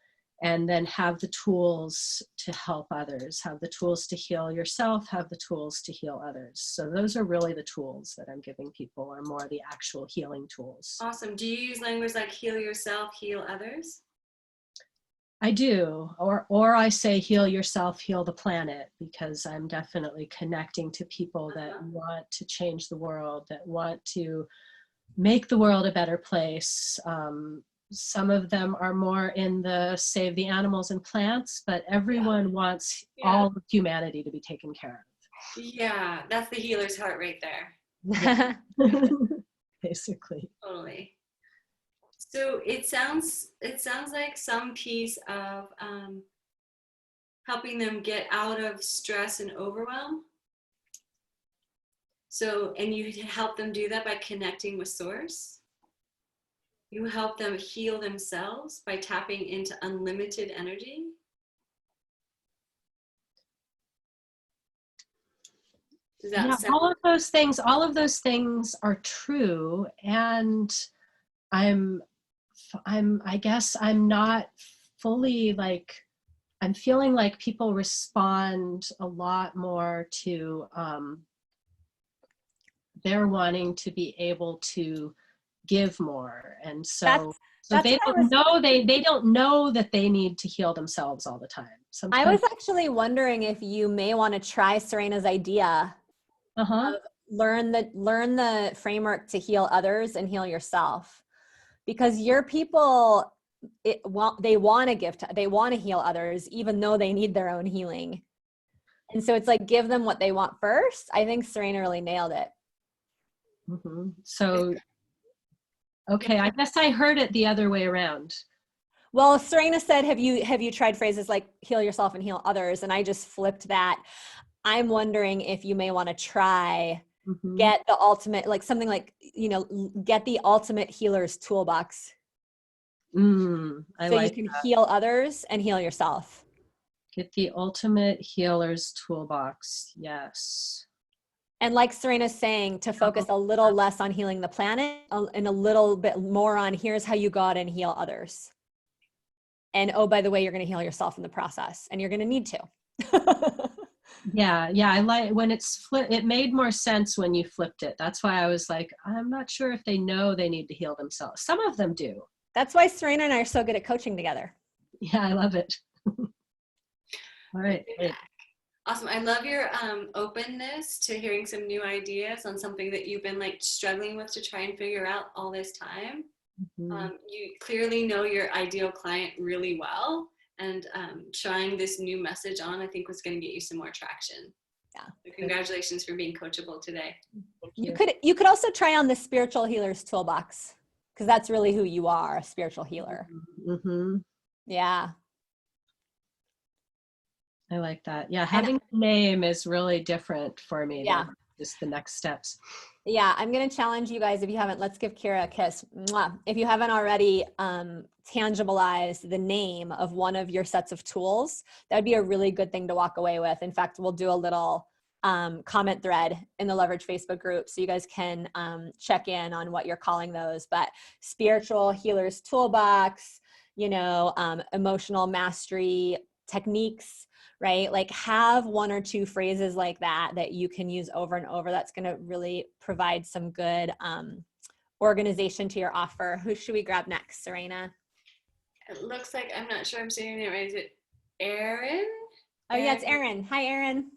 and then have the tools to help others, have the tools to heal yourself, have the tools to heal others. So those are really the tools that I'm giving people, are more the actual healing tools. Awesome. Do you use language like heal yourself, heal others? I do, or I say heal yourself, heal the planet, because I'm definitely connecting to people that want to change the world, that want to make the world a better place. Some of them are more in the save the animals and plants, but everyone wants all of humanity to be taken care of. Yeah, that's the healer's heart right there. Yeah. Basically. Totally. So it sounds like some piece of helping them get out of stress and overwhelm. So, and you help them do that by connecting with source. You help them heal themselves by tapping into unlimited energy. Does that sound? All of those things are true, and I guess I'm not fully like, I'm feeling like people respond a lot more to they're wanting to be able to give more, and so they don't know they don't know that they need to heal themselves all the time. Sometimes. I was actually wondering if you may want to try Serena's idea of learn the framework to heal others and heal yourself, because your people, they want to they want to heal others even though they need their own healing, and so it's like give them what they want first. I think Serena really nailed it. So okay, I guess I heard it the other way around. Well, Serena said, have you tried phrases like heal yourself and heal others? And I just flipped that. I'm wondering if you may want to try get the ultimate, like something like, get the ultimate healer's toolbox. I so like you can that. heal others and heal yourself. Get the ultimate healer's toolbox. Yes. And like Serena's saying, to focus a little less on healing the planet and a little bit more on here's how you go out and heal others. And oh, by the way, you're going to heal yourself in the process, and you're going to need to. Yeah. I like when it's flipped. It made more sense when you flipped it. That's why I was like, I'm not sure if they know they need to heal themselves. Some of them do. That's why Serena and I are so good at coaching together. Yeah, I love it. All right. Great. Awesome. I love your openness to hearing some new ideas on something that you've been like struggling with to try and figure out all this time. You clearly know your ideal client really well, and trying this new message on, I think, was going to get you some more traction. Yeah. So congratulations for being coachable today. You could also try on the spiritual healer's toolbox, because that's really who you are, a spiritual healer. Yeah. I like that. Yeah, having a name is really different for me. Yeah. Than just the next steps. Yeah, I'm going to challenge you guys, if you haven't, let's give Kira a kiss. Mwah. If you haven't already tangibilized the name of one of your sets of tools, that'd be a really good thing to walk away with. In fact, we'll do a little comment thread in the Leverage Facebook group, so you guys can check in on what you're calling those. But spiritual healer's toolbox, emotional mastery techniques, right? Like have one or two phrases like that you can use over and over. That's going to really provide some good organization to your offer. Who should we grab next, Serena? It looks like, I'm not sure I'm saying it right. Is it Erin? Oh yeah, it's Erin. Hi, Erin.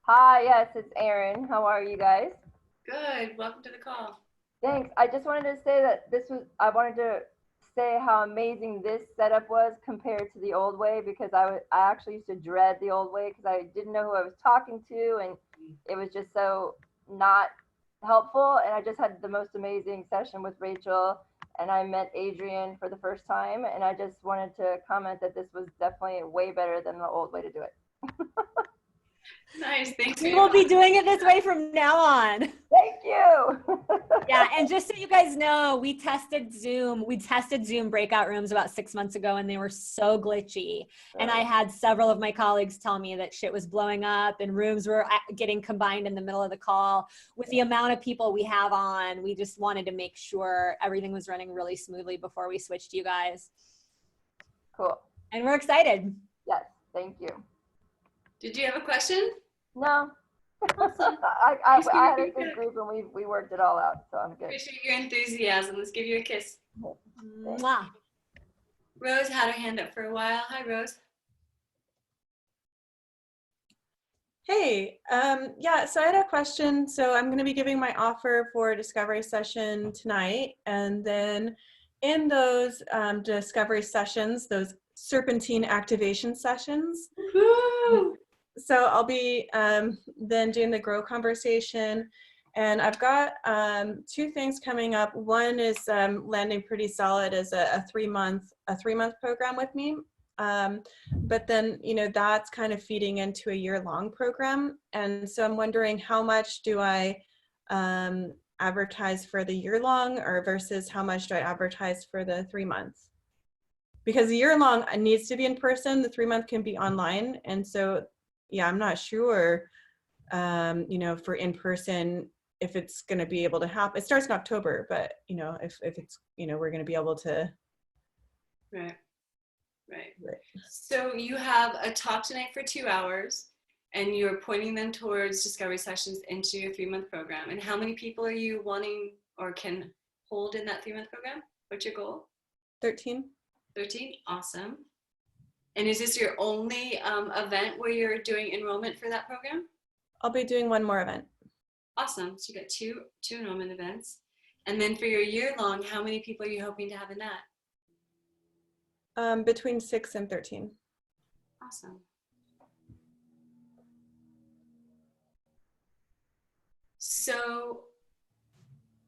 Hi, yes, it's Erin. How are you guys? Good. Welcome to the call. Thanks. I just wanted to say that I wanted to say how amazing this setup was compared to the old way, because I actually used to dread the old way because I didn't know who I was talking to, and it was just so not helpful. And I just had the most amazing session with Rachel, and I met Adrian for the first time. And I just wanted to comment that this was definitely way better than the old way to do it. Nice, thanks. We will be doing it this way from now on. Thank you. Yeah, and just so you guys know, we tested Zoom breakout rooms about 6 months ago, and they were so glitchy. And I had several of my colleagues tell me that shit was blowing up and rooms were getting combined in the middle of the call. With the amount of people we have on, we just wanted to make sure everything was running really smoothly before we switched to you guys. Cool. And we're excited. Yes, thank you. Did you have a question? No. I had a good group and we worked it all out, so I'm good. Appreciate your enthusiasm. Let's give you a kiss. Mwah. Rose had her hand up for a while. Hi, Rose. Hey, yeah, so I had a question. So I'm going to be giving my offer for a discovery session tonight. And then in those discovery sessions, those serpentine activation sessions, so I'll be then doing the grow conversation. And I've got 2 things coming up. One is landing pretty solid as a three-month program with me. But then, you know, that's kind of feeding into a year-long program. And so I'm wondering, how much do I advertise for the year-long, or versus how much do I advertise for the 3 months? Because the year-long needs to be in person, the 3-month can be online. And so, yeah, I'm not sure, you know, for in-person, if it's going to be able to happen. It starts in October, but, you know, if it's, you know, we're going to be able to. Right. So you have a talk tonight for 2 hours, and you're pointing them towards discovery sessions into your 3-month program. And how many people are you wanting or can hold in that 3-month program? What's your goal? 13. 13, awesome. And is this your only event where you're doing enrollment for that program? I'll be doing one more event. Awesome, so you got two enrollment events. And then for your year-long, how many people are you hoping to have in that? Between 6 and 13. Awesome. So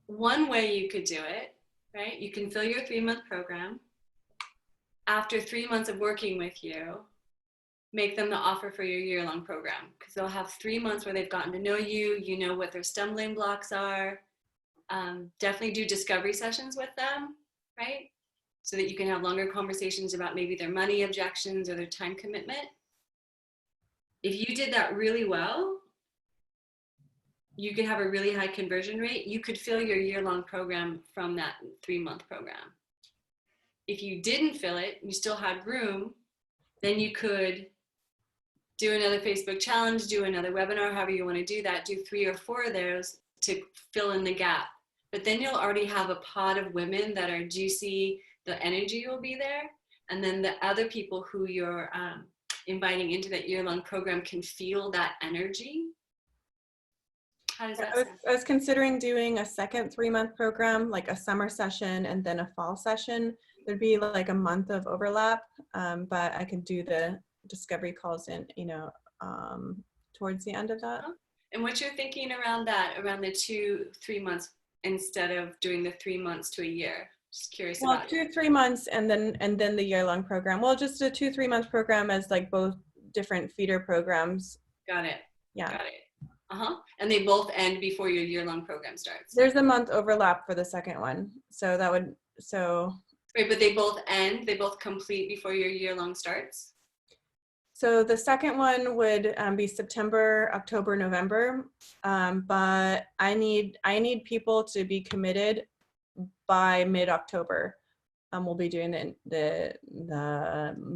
one way you could do it, right? You can fill your 3-month program. After 3 months of working with you, make them the offer for your year-long program, because they'll have 3 months where they've gotten to know you, you know what their stumbling blocks are. Definitely do discovery sessions with them, right? So that you can have longer conversations about maybe their money objections or their time commitment. If you did that really well, you could have a really high conversion rate. You could fill your year-long program from that 3-month program. If you didn't fill it, you still had room, then you could do another Facebook challenge, do another webinar, however you want to do that, do 3 or 4 of those to fill in the gap. But then you'll already have a pod of women that are juicy, the energy will be there, and then the other people who you're inviting into that year-long program can feel that energy. How does that sound? I was considering doing a second 3-month program, like a summer session and then a fall session. There'd be like a month of overlap, but I could do the discovery calls in, you know, towards the end of that. And what you're thinking around that, around the 2-3 months instead of doing the 3 months to a year? Just curious about 2-3 months and then the year-long program. Well, just a 2-3 month program as like both different feeder programs. Got it. Yeah. Got it. And they both end before your year-long program starts. There's a month overlap for the second one. So that would, Right, but they both end, they both complete before your year-long starts? So the second one would be September, October, November. But I need people to be committed by mid-October. We'll be doing the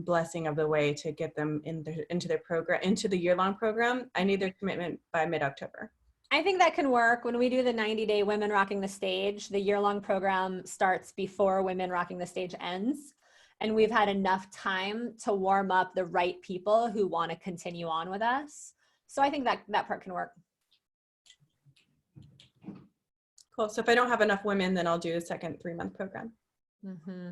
blessing of the way to get them into their program, into the year-long program. I need their commitment by mid-October. I think that can work. When we do the 90-day Women Rocking the Stage, the year-long program starts before Women Rocking the Stage ends. And we've had enough time to warm up the right people who want to continue on with us. So I think that part can work. Cool. So if I don't have enough women, then I'll do a second 3-month program. Mm-hmm.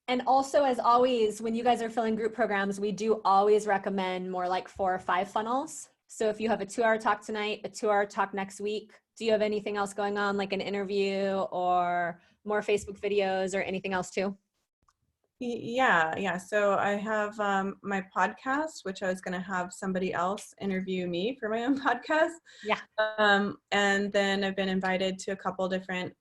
And also, as always, when you guys are filling group programs, we do always recommend more like 4 or 5 funnels So if you have a 2-hour talk tonight, a 2-hour talk next week, do you have anything else going on, like an interview or more Facebook videos or anything else too? Yeah. So I have my podcast, which I was going to have somebody else interview me for my own podcast. Yeah. And then I've been invited to a couple different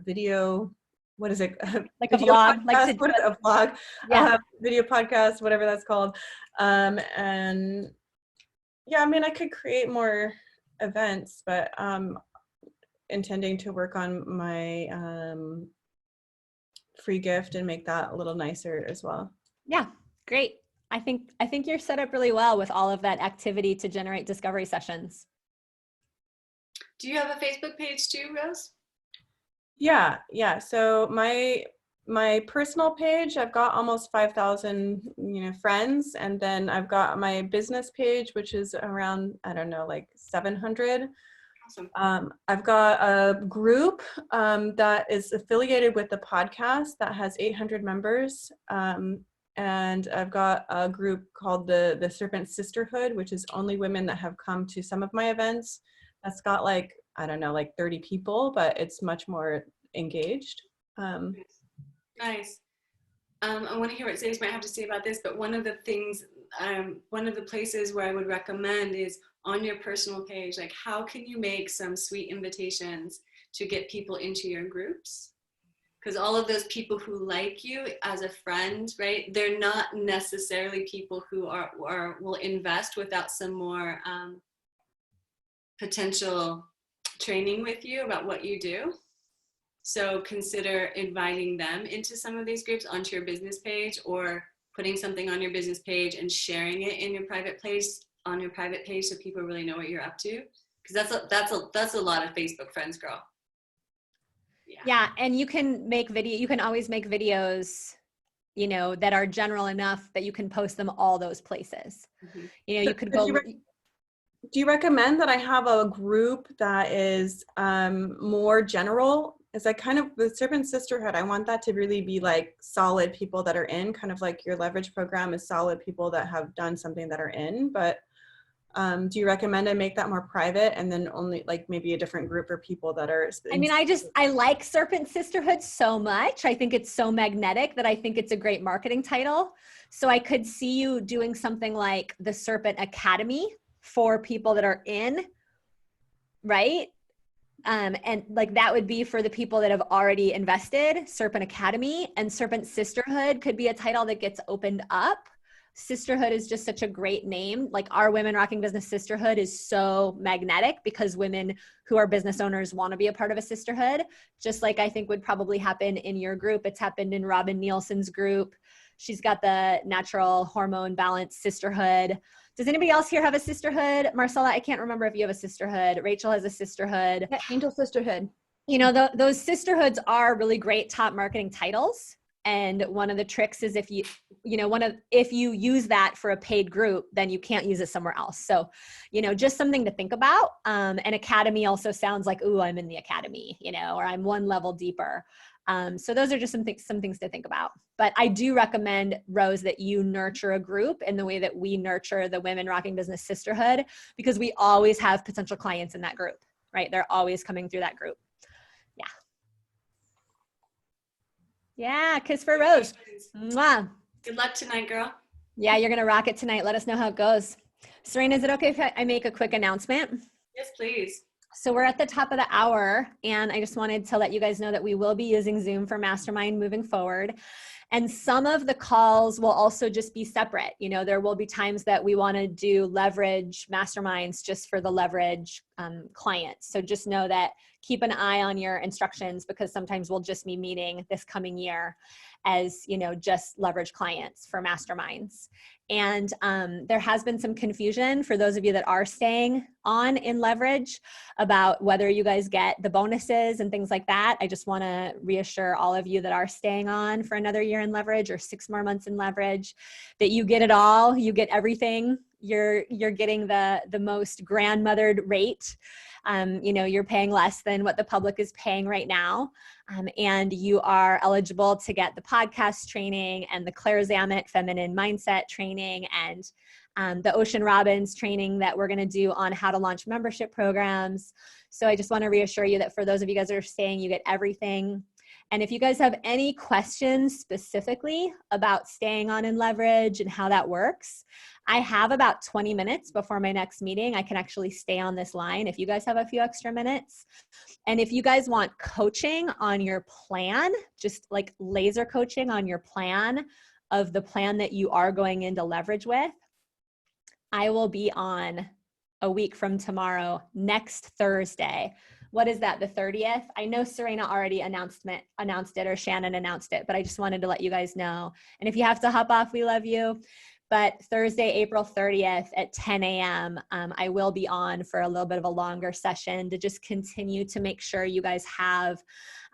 video. What is it? Like a video vlog, podcast? like What is a vlog? Yeah. Video podcast, whatever that's called. And yeah, I mean, I could create more events, but intending to work on my free gift and make that a little nicer as well. Yeah, great. I think you're set up really well with all of that activity to generate discovery sessions. Do you have a Facebook page too, Rose? Yeah. So my personal page, I've got almost 5,000, friends, and then I've got my business page, which is around, I don't know, like 700. Awesome. I've got a group that is affiliated with the podcast that has 800 members. And I've got a group called the Serpent Sisterhood, which is only women that have come to some of my events. That's got like, I don't know, like 30 people, but it's much more engaged. Nice. I want to hear what Sage might have to say about this, but one of the things, one of the places where I would recommend is on your personal page, like how can you make some sweet invitations to get people into your groups? Because all of those people who like you as a friend, right, they're not necessarily people who will invest without some more potential training with you about what you do. So consider inviting them into some of these groups onto your business page, or putting something on your business page and sharing it in your private place on your private page so people really know what you're up to. Because that's a lot of Facebook friends, girl. Yeah, and you can always make videos, that are general enough that you can post them all those places. Mm-hmm. You could go. Do you recommend that I have a group that is more general? Is like kind of the Serpent Sisterhood, I want that to really be like solid people that are in, kind of like your leverage program is solid people that have done something that are in. But do you recommend I make that more private and then only like maybe a different group or people that are? I mean, I like Serpent Sisterhood so much. I think it's so magnetic that I think it's a great marketing title. So I could see you doing something like the Serpent Academy for people that are in, right? And like that would be for the people that have already invested, Serpent Academy, and Serpent Sisterhood could be a title that gets opened up. Sisterhood is just such a great name. Like our Women Rocking Business Sisterhood is so magnetic because women who are business owners want to be a part of a sisterhood, just like I think would probably happen in your group. It's happened in Robin Nielsen's group. She's got the Natural Hormone Balance Sisterhood. Does anybody else here have a sisterhood? Marcella, I can't remember if you have a sisterhood. Rachel has a sisterhood. Yeah, Angel Sisterhood. Those sisterhoods are really great top marketing titles. And one of the tricks is if you use that for a paid group, then you can't use it somewhere else. So, just something to think about. An academy also sounds like, ooh, I'm in the academy, or I'm one level deeper. So those are just some things to think about. But I do recommend, Rose, that you nurture a group in the way that we nurture the Women Rocking Business Sisterhood, because we always have potential clients in that group, right? They're always coming through that group. Yeah. Yeah, kiss for Rose. Mwah. Good luck tonight, girl. Yeah, you're going to rock it tonight. Let us know how it goes. Serena, is it okay if I make a quick announcement? Yes, please. So we're at the top of the hour, and I just wanted to let you guys know that we will be using Zoom for Mastermind moving forward. And some of the calls will also just be separate. There will be times that we want to do leverage masterminds just for the leverage clients. So just know that, keep an eye on your instructions, because sometimes we'll just be meeting this coming year as, just leverage clients for masterminds. And there has been some confusion for those of you that are staying on in leverage about whether you guys get the bonuses and things like that. I just want to reassure all of you that are staying on for another year in leverage or 6 more months in leverage, that you get it all. You get everything. You're getting the most grandmothered rate. You're paying less than what the public is paying right now. And you are eligible to get the podcast training and the Claire Zammit feminine mindset training and the Ocean Robbins training that we're going to do on how to launch membership programs. So I just want to reassure you that for those of you guys that are staying, you get everything. And if you guys have any questions specifically about staying on in Leverage and how that works, I have about 20 minutes before my next meeting. I can actually stay on this line if you guys have a few extra minutes. And if you guys want coaching on your plan, just like laser coaching on your plan of the plan that you are going into Leverage with, I will be on a week from tomorrow, next Thursday. What is that, the 30th? I know Serena already announced it, or Shannon announced it, but I just wanted to let you guys know. And if you have to hop off, we love you. But Thursday, April 30th at 10 a.m., I will be on for a little bit of a longer session to just continue to make sure you guys have,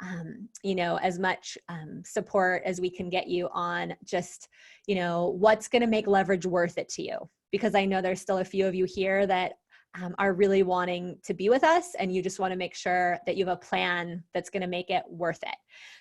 as much support as we can get you on just, what's going to make Leverage worth it to you. Because I know there's still a few of you here that are really wanting to be with us, and you just want to make sure that you have a plan that's going to make it worth it,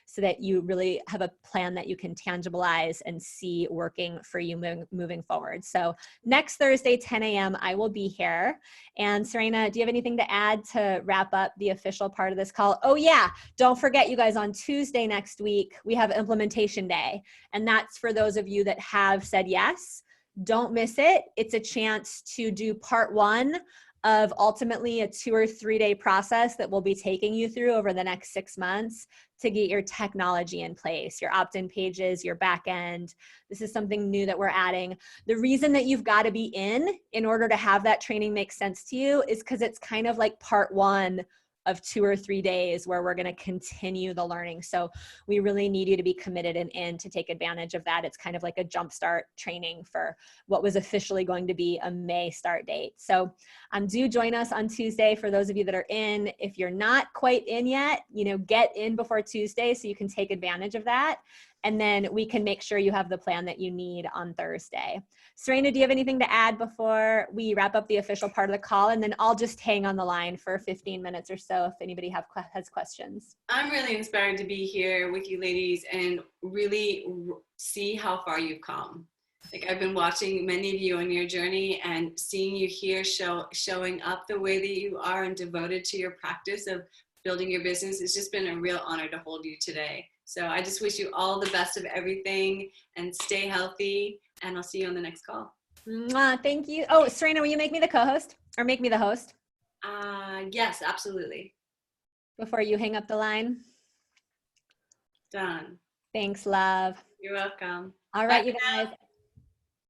so that you really have a plan that you can tangibilize and see working for you moving forward. So next Thursday, 10 a.m., I will be here. And Serena, do you have anything to add to wrap up the official part of this call? Oh yeah, don't forget, you guys, on Tuesday next week, we have implementation day. And that's for those of you that have said yes. Don't miss it. It's a chance to do part 1 of ultimately a 2 or 3 day process that we'll be taking you through over the next 6 months to get your technology in place, your opt-in pages, your back end. This is something new that we're adding. The reason that you've got to be in order to have that training make sense to you is because it's kind of like part 1 of 2 or 3 days where we're going to continue the learning. So we really need you to be committed and in to take advantage of that. It's kind of like a jumpstart training for what was officially going to be a May start date. So do join us on Tuesday for those of you that are in. If you're not quite in yet, get in before Tuesday so you can take advantage of that. And then we can make sure you have the plan that you need on Thursday. Serena, do you have anything to add before we wrap up the official part of the call? And then I'll just hang on the line for 15 minutes or so if anybody has questions. I'm really inspired to be here with you ladies and really see how far you've come. Like, I've been watching many of you on your journey, and seeing you here showing up the way that you are and devoted to your practice of building your business. It's just been a real honor to hold you today. So I just wish you all the best of everything, and stay healthy, and I'll see you on the next call. Thank you. Oh, Serena, will you make me the co-host or make me the host? Yes, absolutely. Before you hang up the line? Done. Thanks, love. You're welcome. All right, you guys.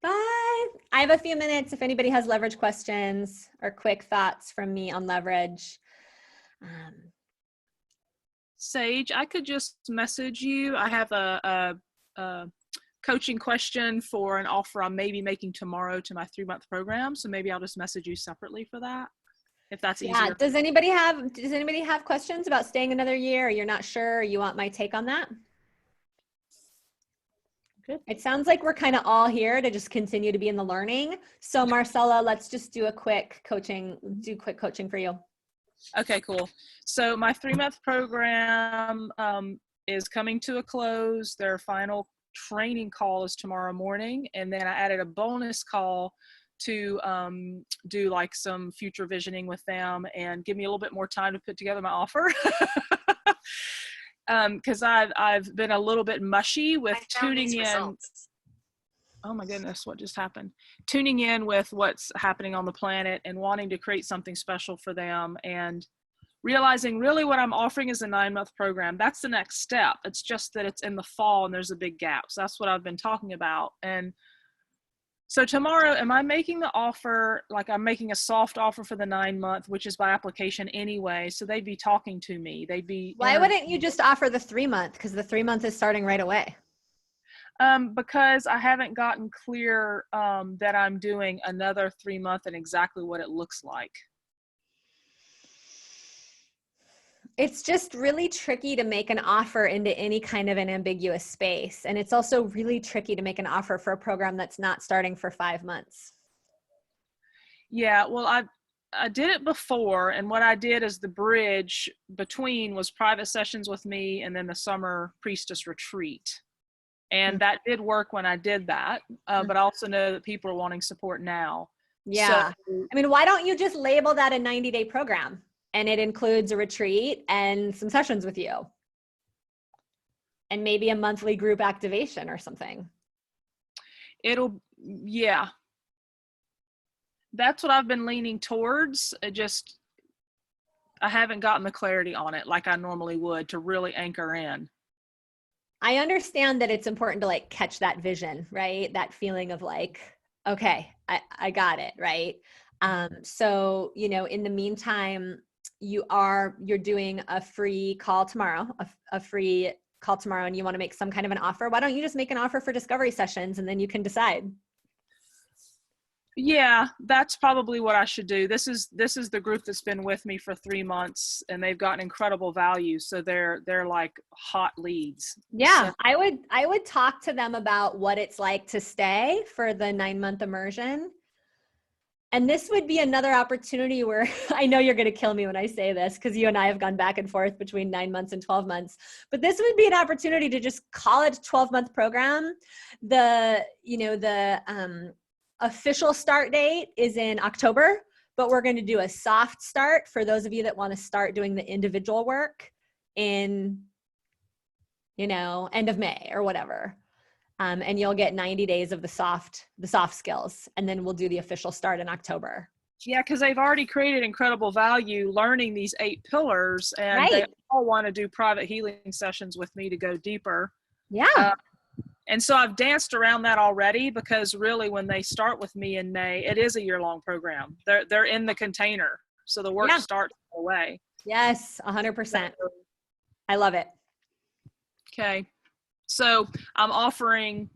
Bye. I have a few minutes if anybody has Leverage questions or quick thoughts from me on Leverage. Sage, I could just message you. I have a coaching question for an offer I'm maybe making tomorrow to my 3-month program. So maybe I'll just message you separately for that, if that's easier. Yeah. Does anybody have questions about staying another year, or you're not sure, or you want my take on that? Good. It sounds like we're kind of all here to just continue to be in the learning. So Marcella, let's just do quick coaching for you. Okay, cool. So my 3-month program is coming to a close. Their final training call is tomorrow morning. And then I added a bonus call to do like some future visioning with them and give me a little bit more time to put together my offer. Because I've been a little bit mushy with tuning in. Oh my goodness, what just happened? Tuning in with what's happening on the planet and wanting to create something special for them, and realizing really what I'm offering is a 9-month program. That's the next step. It's just that it's in the fall and there's a big gap. So that's what I've been talking about. And so tomorrow, am I making the offer, like I'm making a soft offer for the 9-month, which is by application anyway. So they'd be talking to me. They'd be. Why wouldn't you just offer the 3-month? Because the 3-month is starting right away. Because I haven't gotten clear that I'm doing another 3-month and exactly what it looks like. It's just really tricky to make an offer into any kind of an ambiguous space. And it's also really tricky to make an offer for a program that's not starting for 5 months. Yeah, well, I did it before, and what I did is the bridge between was private sessions with me and then the summer priestess retreat. And that did work when I did that. But I also know that people are wanting support now. Yeah. So, I mean, why don't you just label that a 90-day program and it includes a retreat and some sessions with you and maybe a monthly group activation or something? Yeah. That's what I've been leaning towards. I haven't gotten the clarity on it like I normally would to really anchor in. I understand that it's important to like catch that vision, right? That feeling of like, okay, I got it, right? So, you know, in the meantime, you're doing a free call tomorrow, a free call tomorrow, and you want to make some kind of an offer. Why don't you just make an offer for discovery sessions and then you can decide? Yeah, that's probably what I should do. This is the group that's been with me for 3 months, and they've gotten incredible value. So they're like hot leads. Yeah, So, I would talk to them about what it's like to stay for the 9-month immersion. And this would be another opportunity where I know you're going to kill me when I say this because you and I have gone back and forth between 9 months and 12 months. But this would be an opportunity to just call it a 12-month program. The official start date is in October, but we're going to do a soft start for those of you that want to start doing the individual work in, end of May or whatever. And you'll get 90 days of the soft skills, and then we'll do the official start in October. yeah, because they've already created incredible value learning these 8 pillars, and they all want to do private healing sessions with me to go deeper. Yeah. And so I've danced around that already because really when they start with me in May, it is a year-long program. They're in the container. So the work starts away. Yes, 100%. I love it. Okay. So I'm offering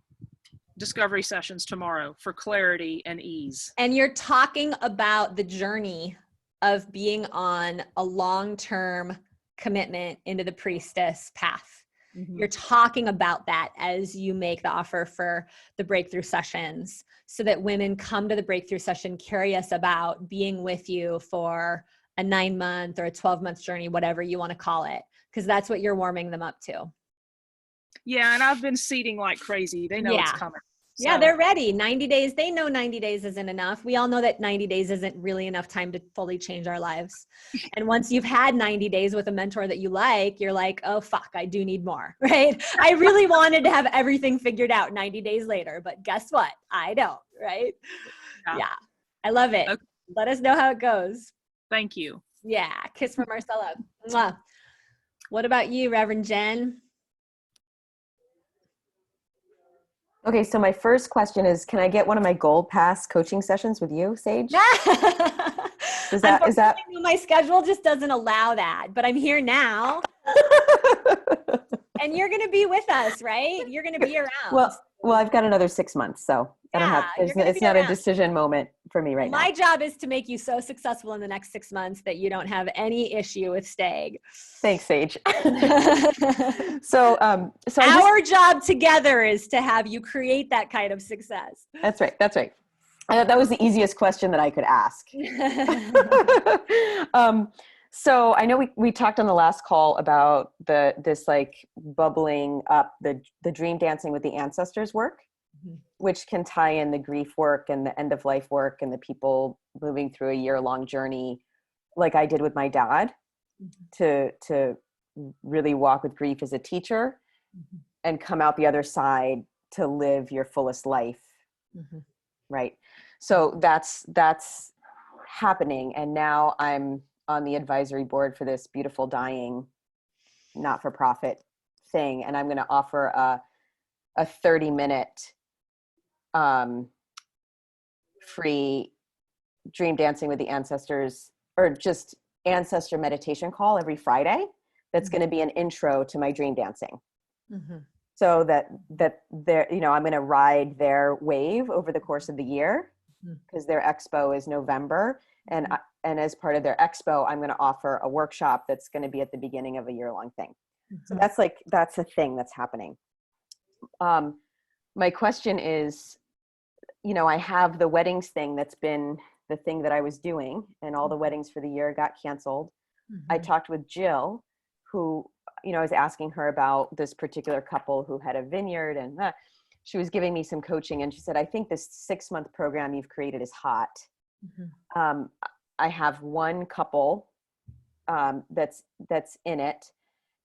discovery sessions tomorrow for clarity and ease. And you're talking about the journey of being on a long-term commitment into the priestess path. Mm-hmm. You're talking about that as you make the offer for the breakthrough sessions so that women come to the breakthrough session curious about being with you for a 9-month or a 12-month journey, whatever you want to call it, because that's what you're warming them up to. Yeah, and I've been seeding like crazy. They know it's coming. So. Yeah, they're ready. 90 days. They know 90 days isn't enough. We all know that 90 days isn't really enough time to fully change our lives. And once you've had 90 days with a mentor that you like, you're like, oh, fuck, I do need more, right? I really wanted to have everything figured out 90 days later, but guess what? I don't, right? Yeah. I love it. Okay. Let us know how it goes. Thank you. Yeah. Kiss from Marcella. Mwah. What about you, Reverend Jen? Okay, so my first question is, can I get one of my Gold Pass coaching sessions with you, Sage? is that my schedule just doesn't allow that, but I'm here now. And you're going to be with us, right? You're going to be around. Well, I've got another 6 months, so I don't have, it's not a decision moment for me right now. My job is to make you so successful in the next 6 months that you don't have any issue with staying. Thanks, Sage. So our job together is to have you create that kind of success. That's right. That's right. That was the easiest question that I could ask. So I know we talked on the last call about this like bubbling up, the dream dancing with the ancestors work, mm-hmm. which can tie in the grief work and the end of life work and the people moving through a year-long journey like I did with my dad, mm-hmm. to really walk with grief as a teacher, mm-hmm. and come out the other side to live your fullest life. Mm-hmm. Right. So that's happening. And now I'm on the advisory board for this beautiful dying not-for-profit thing. And I'm going to offer a 30-minute free dream dancing with the ancestors, or just ancestor meditation call every Friday. That's mm-hmm. going to be an intro to my dream dancing. Mm-hmm. So that they're, I'm going to ride their wave over the course of the year, because their expo is November. And as part of their expo, I'm going to offer a workshop that's going to be at the beginning of a year-long thing. Mm-hmm. So that's a thing that's happening. My question is, I have the weddings thing that's been the thing that I was doing, and all the weddings for the year got canceled. Mm-hmm. I talked with Jill, who, I was asking her about this particular couple who had a vineyard, and she was giving me some coaching, and she said, I think this 6-month program you've created is hot. I have one couple that's in it,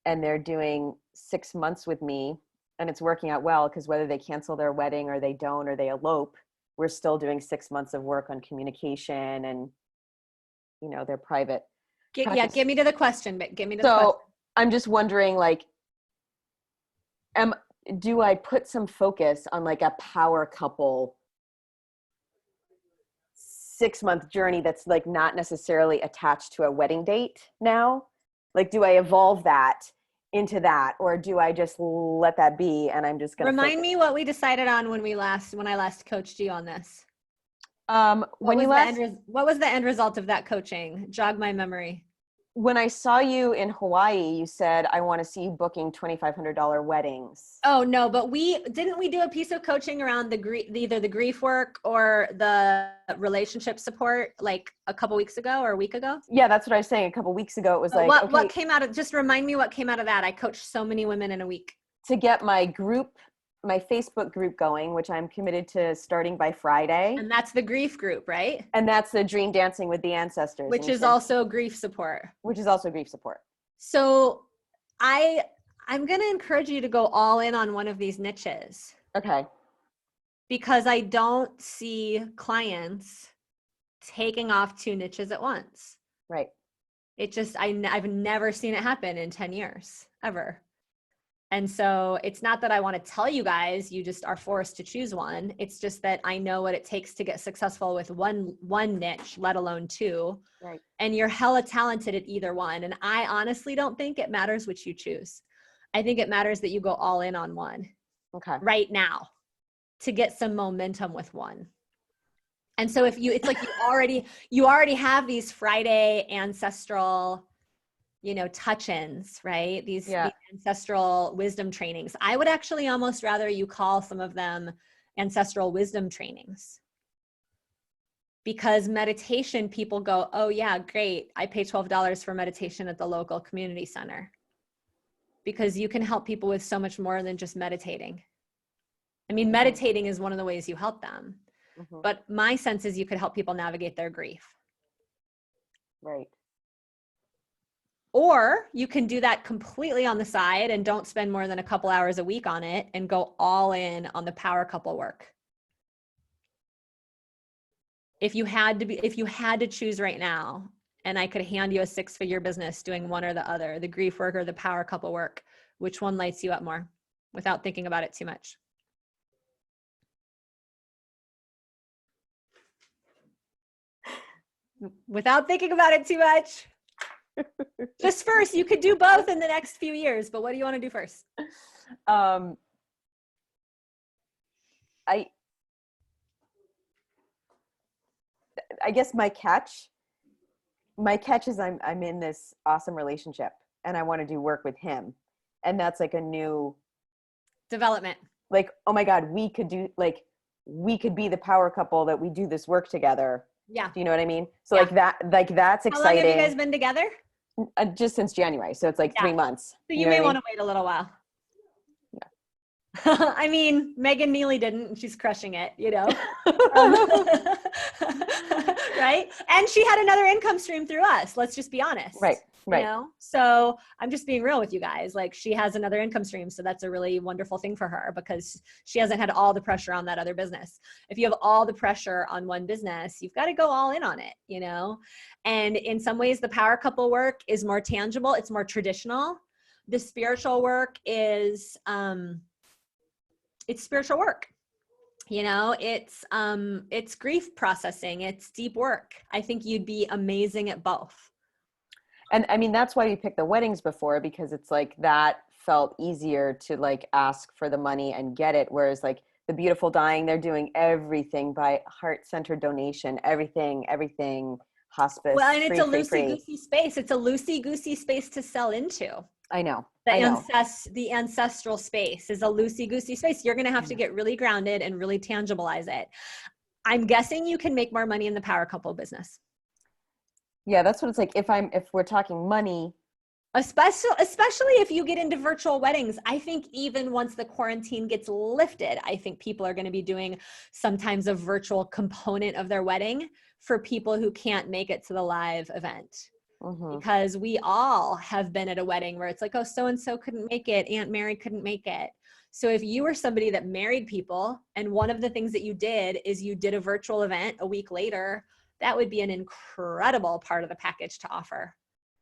and they're doing 6 months with me, and it's working out well, because whether they cancel their wedding or they don't, or they elope, we're still doing 6 months of work on communication and, their private practice. Get me to the question, but give me to the question. So I'm just wondering, like, do I put some focus on like a power couple 6-month journey that's like not necessarily attached to a wedding date now? Like, do I evolve that into that, or do I just let that be and I'm just going to remind me what we decided on when I last coached you on this? What was the end result of that coaching? Jog my memory. When I saw you in Hawaii, you said, I want to see you booking $2,500 weddings. Oh no, but didn't we do a piece of coaching around either the grief work or the relationship support like a couple weeks ago or a week ago? Yeah, that's what I was saying. A couple weeks ago, it was like, what came out of, just remind me what came out of that. I coached so many women in a week. To get my Facebook group going, which I'm committed to starting by Friday. And that's the grief group, right? And that's the Dream Dancing with the Ancestors. Which is also grief support. Which is also grief support. So I'm going to encourage you to go all in on one of these niches. Okay. Because I don't see clients taking off 2 niches at once. Right. It just, I've never seen it happen in 10 years, ever. And so it's not that I want to tell you guys, you just are forced to choose one. It's just that I know what it takes to get successful with one niche, let alone 2. Right. And you're hella talented at either one. And I honestly don't think it matters which you choose. I think it matters that you go all in on one. Okay. Right now to get some momentum with one. And so it's like you already have these Friday ancestral, touch-ins, right? These ancestral wisdom trainings. I would actually almost rather you call some of them ancestral wisdom trainings. Because meditation, people go, oh yeah, great. I pay $12 for meditation at the local community center. Because you can help people with so much more than just meditating. I mean, meditating is one of the ways you help them. But my sense is you could help people navigate their grief. Right. Or you can do that completely on the side and don't spend more than a couple hours a week on it and go all in on the power couple work. If you had to choose right now, and I could hand you a 6-figure business doing one or the other, the grief work or the power couple work, which one lights you up more without thinking about it too much? Without thinking about it too much. Just first, you could do both in the next few years, but what do you want to do first? I guess my catch is I'm in this awesome relationship and I want to do work with him. And that's like a new development. Like, oh my God, we could be the power couple that we do this work together. Yeah. Do you know what I mean? So that's exciting. How long have you guys been together? Just since January. So it's like 3 months. So you may want to wait a little while. Yeah. I mean, Megan Neely didn't, and she's crushing it, right? And she had another income stream through us. Let's just be honest. Right. So I'm just being real with you guys. Like, she has another income stream. So that's a really wonderful thing for her because she hasn't had all the pressure on that other business. If you have all the pressure on one business, you've got to go all in on it, And in some ways, the power couple work is more tangible. It's more traditional. The spiritual work is, it's spiritual work. It's grief processing. It's deep work. I think you'd be amazing at both. And I mean, that's why we picked the weddings before, because it's like that felt easier to like ask for the money and get it. Whereas like the beautiful dying, they're doing everything by heart-centered donation, everything, hospice. Well, and it's a loosey-goosey space. It's a loosey-goosey space to sell into. I know. The ancestral space is a loosey-goosey space. You're going to have to get really grounded and really tangibilize it. I'm guessing you can make more money in the power couple business. Yeah, that's what it's like. If we're talking money, Especially if you get into virtual weddings. I think even once the quarantine gets lifted, I think people are going to be doing sometimes a virtual component of their wedding for people who can't make it to the live event. Because we all have been at a wedding where it's like, oh, so-and-so couldn't make it, Aunt Mary couldn't make it. So if you were somebody that married people and one of the things that you did is you did a virtual event a week later, that would be an incredible part of the package to offer.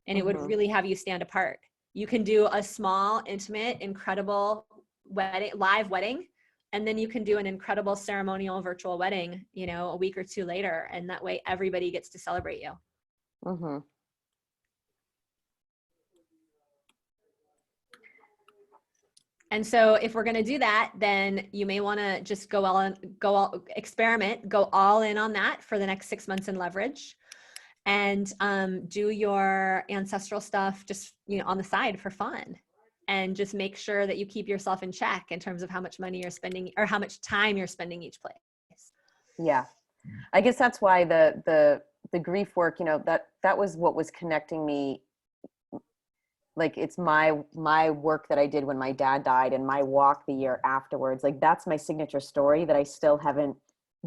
And it would really have you stand apart. You can do a small, intimate, incredible wedding, live wedding, and then you can do an incredible ceremonial virtual wedding, you know, a week or two later. And that way everybody gets to celebrate you. And so if we're going to do that, then you may want to just experiment, go all in on that for the next 6 months in leverage. And do your ancestral stuff just, you know, on the side for fun, and just make sure that you keep yourself in check in terms of how much money you're spending or how much time you're spending each place. Yeah, I guess that's why the grief work, you know, that was what was connecting me. Like, it's my work that I did when my dad died and my walk the year afterwards. Like, that's my signature story that I still haven't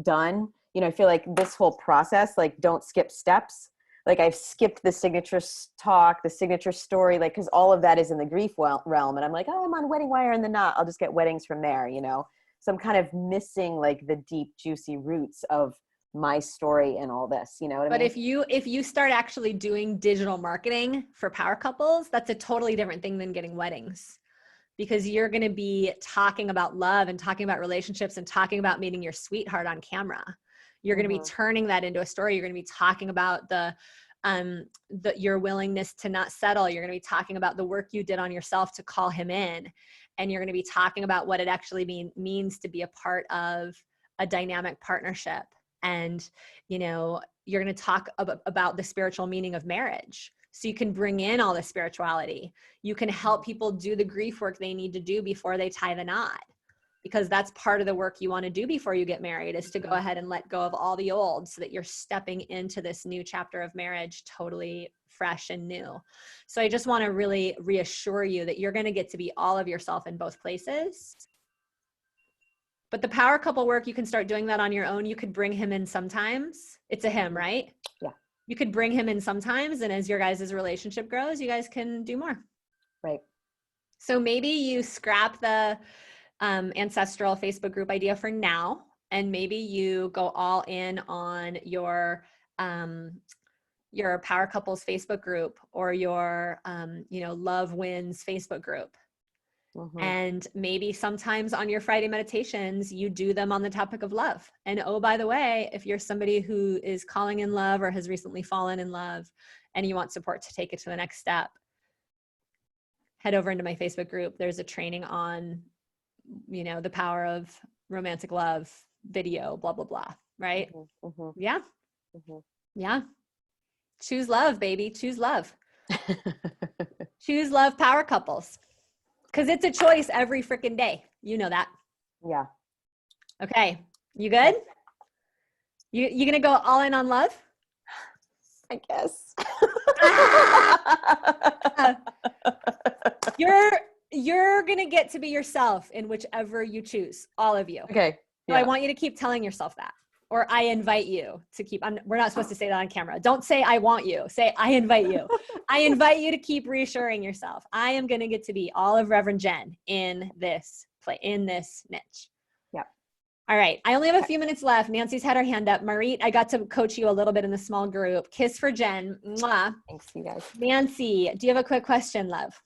done. You know, I feel like this whole process, like, don't skip steps. Like, I've skipped the signature talk, the signature story, like, because all of that is in the grief realm. And I'm like, oh, I'm on Wedding Wire and the Knot. I'll just get weddings from there, you know? So I'm kind of missing, like, the deep, juicy roots of my story and all this, you know what I mean? But if you start actually doing digital marketing for power couples, that's a totally different thing than getting weddings. Because you're going to be talking about love and talking about relationships and talking about meeting your sweetheart on camera. You're going to be turning that into a story. You're going to be talking about your willingness to not settle. You're going to be talking about the work you did on yourself to call him in. And you're going to be talking about what it actually means to be a part of a dynamic partnership. And, you know, you're going to talk about the spiritual meaning of marriage. So you can bring in all the spirituality. You can help people do the grief work they need to do before they tie the knot. Because that's part of the work you want to do before you get married, is to go ahead and let go of all the old so that you're stepping into this new chapter of marriage totally fresh and new. So I just want to really reassure you that you're going to get to be all of yourself in both places. But the power couple work, you can start doing that on your own. You could bring him in sometimes. It's a him, right? Yeah. You could bring him in sometimes. And as your guys' relationship grows, you guys can do more. Right. So maybe you scrap the ancestral Facebook group idea for now, and maybe you go all in on your power couples Facebook group, or your Love Wins Facebook group. And maybe sometimes on your Friday meditations, you do them on the topic of love. And oh, by the way, if you're somebody who is calling in love or has recently fallen in love and you want support to take it to the next step, head over into my Facebook group. There's a training on, you know, the power of romantic love video, blah, blah, blah. Right? Yeah. Yeah. Choose love, baby. Choose love. Choose love, power couples. Because it's a choice every freaking day. You know that. Yeah. Okay. You good? You gonna go all in on love? I guess. You're gonna get to be yourself in whichever you choose, all of you. Okay. So I want you to keep telling yourself that. Or I invite you to keep, we're not supposed to say that on camera. Don't say I want you, say I invite you. I invite you to keep reassuring yourself. I am gonna get to be all of Reverend Jen in this niche. Yep. All right, I only have a few minutes left. Nancy's had her hand up. Marit, I got to coach you a little bit in the small group. Kiss for Jen. Mwah. Thanks, you guys. Nancy, do you have a quick question, love?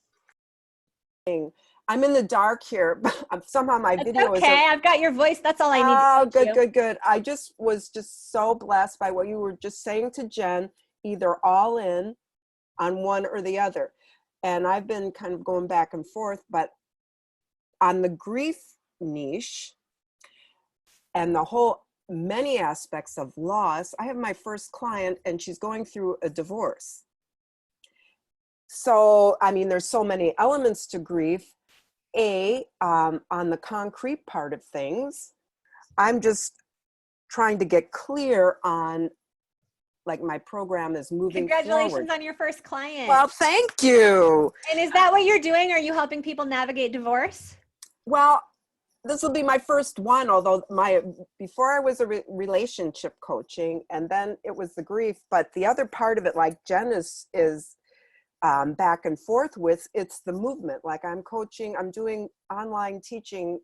I'm in the dark here. Somehow my video is okay. I've got your voice. That's all I need. Oh, good, good. I was just so blessed by what you were just saying to Jen, either all in on one or the other. And I've been kind of going back and forth, but on the grief niche and the whole many aspects of loss, I have my first client and she's going through a divorce. So, I mean, there's so many elements to grief. On the concrete part of things, I'm just trying to get clear on like my program is moving Congratulations forward. on your first client. Well, thank you. And is that what you're doing? Are you helping people navigate divorce? Well, this will be my first one, although before I was a relationship coaching, and then it was the grief. But the other part of it, like Jen is back and forth with, it's the movement. Like I'm coaching, I'm doing online teaching,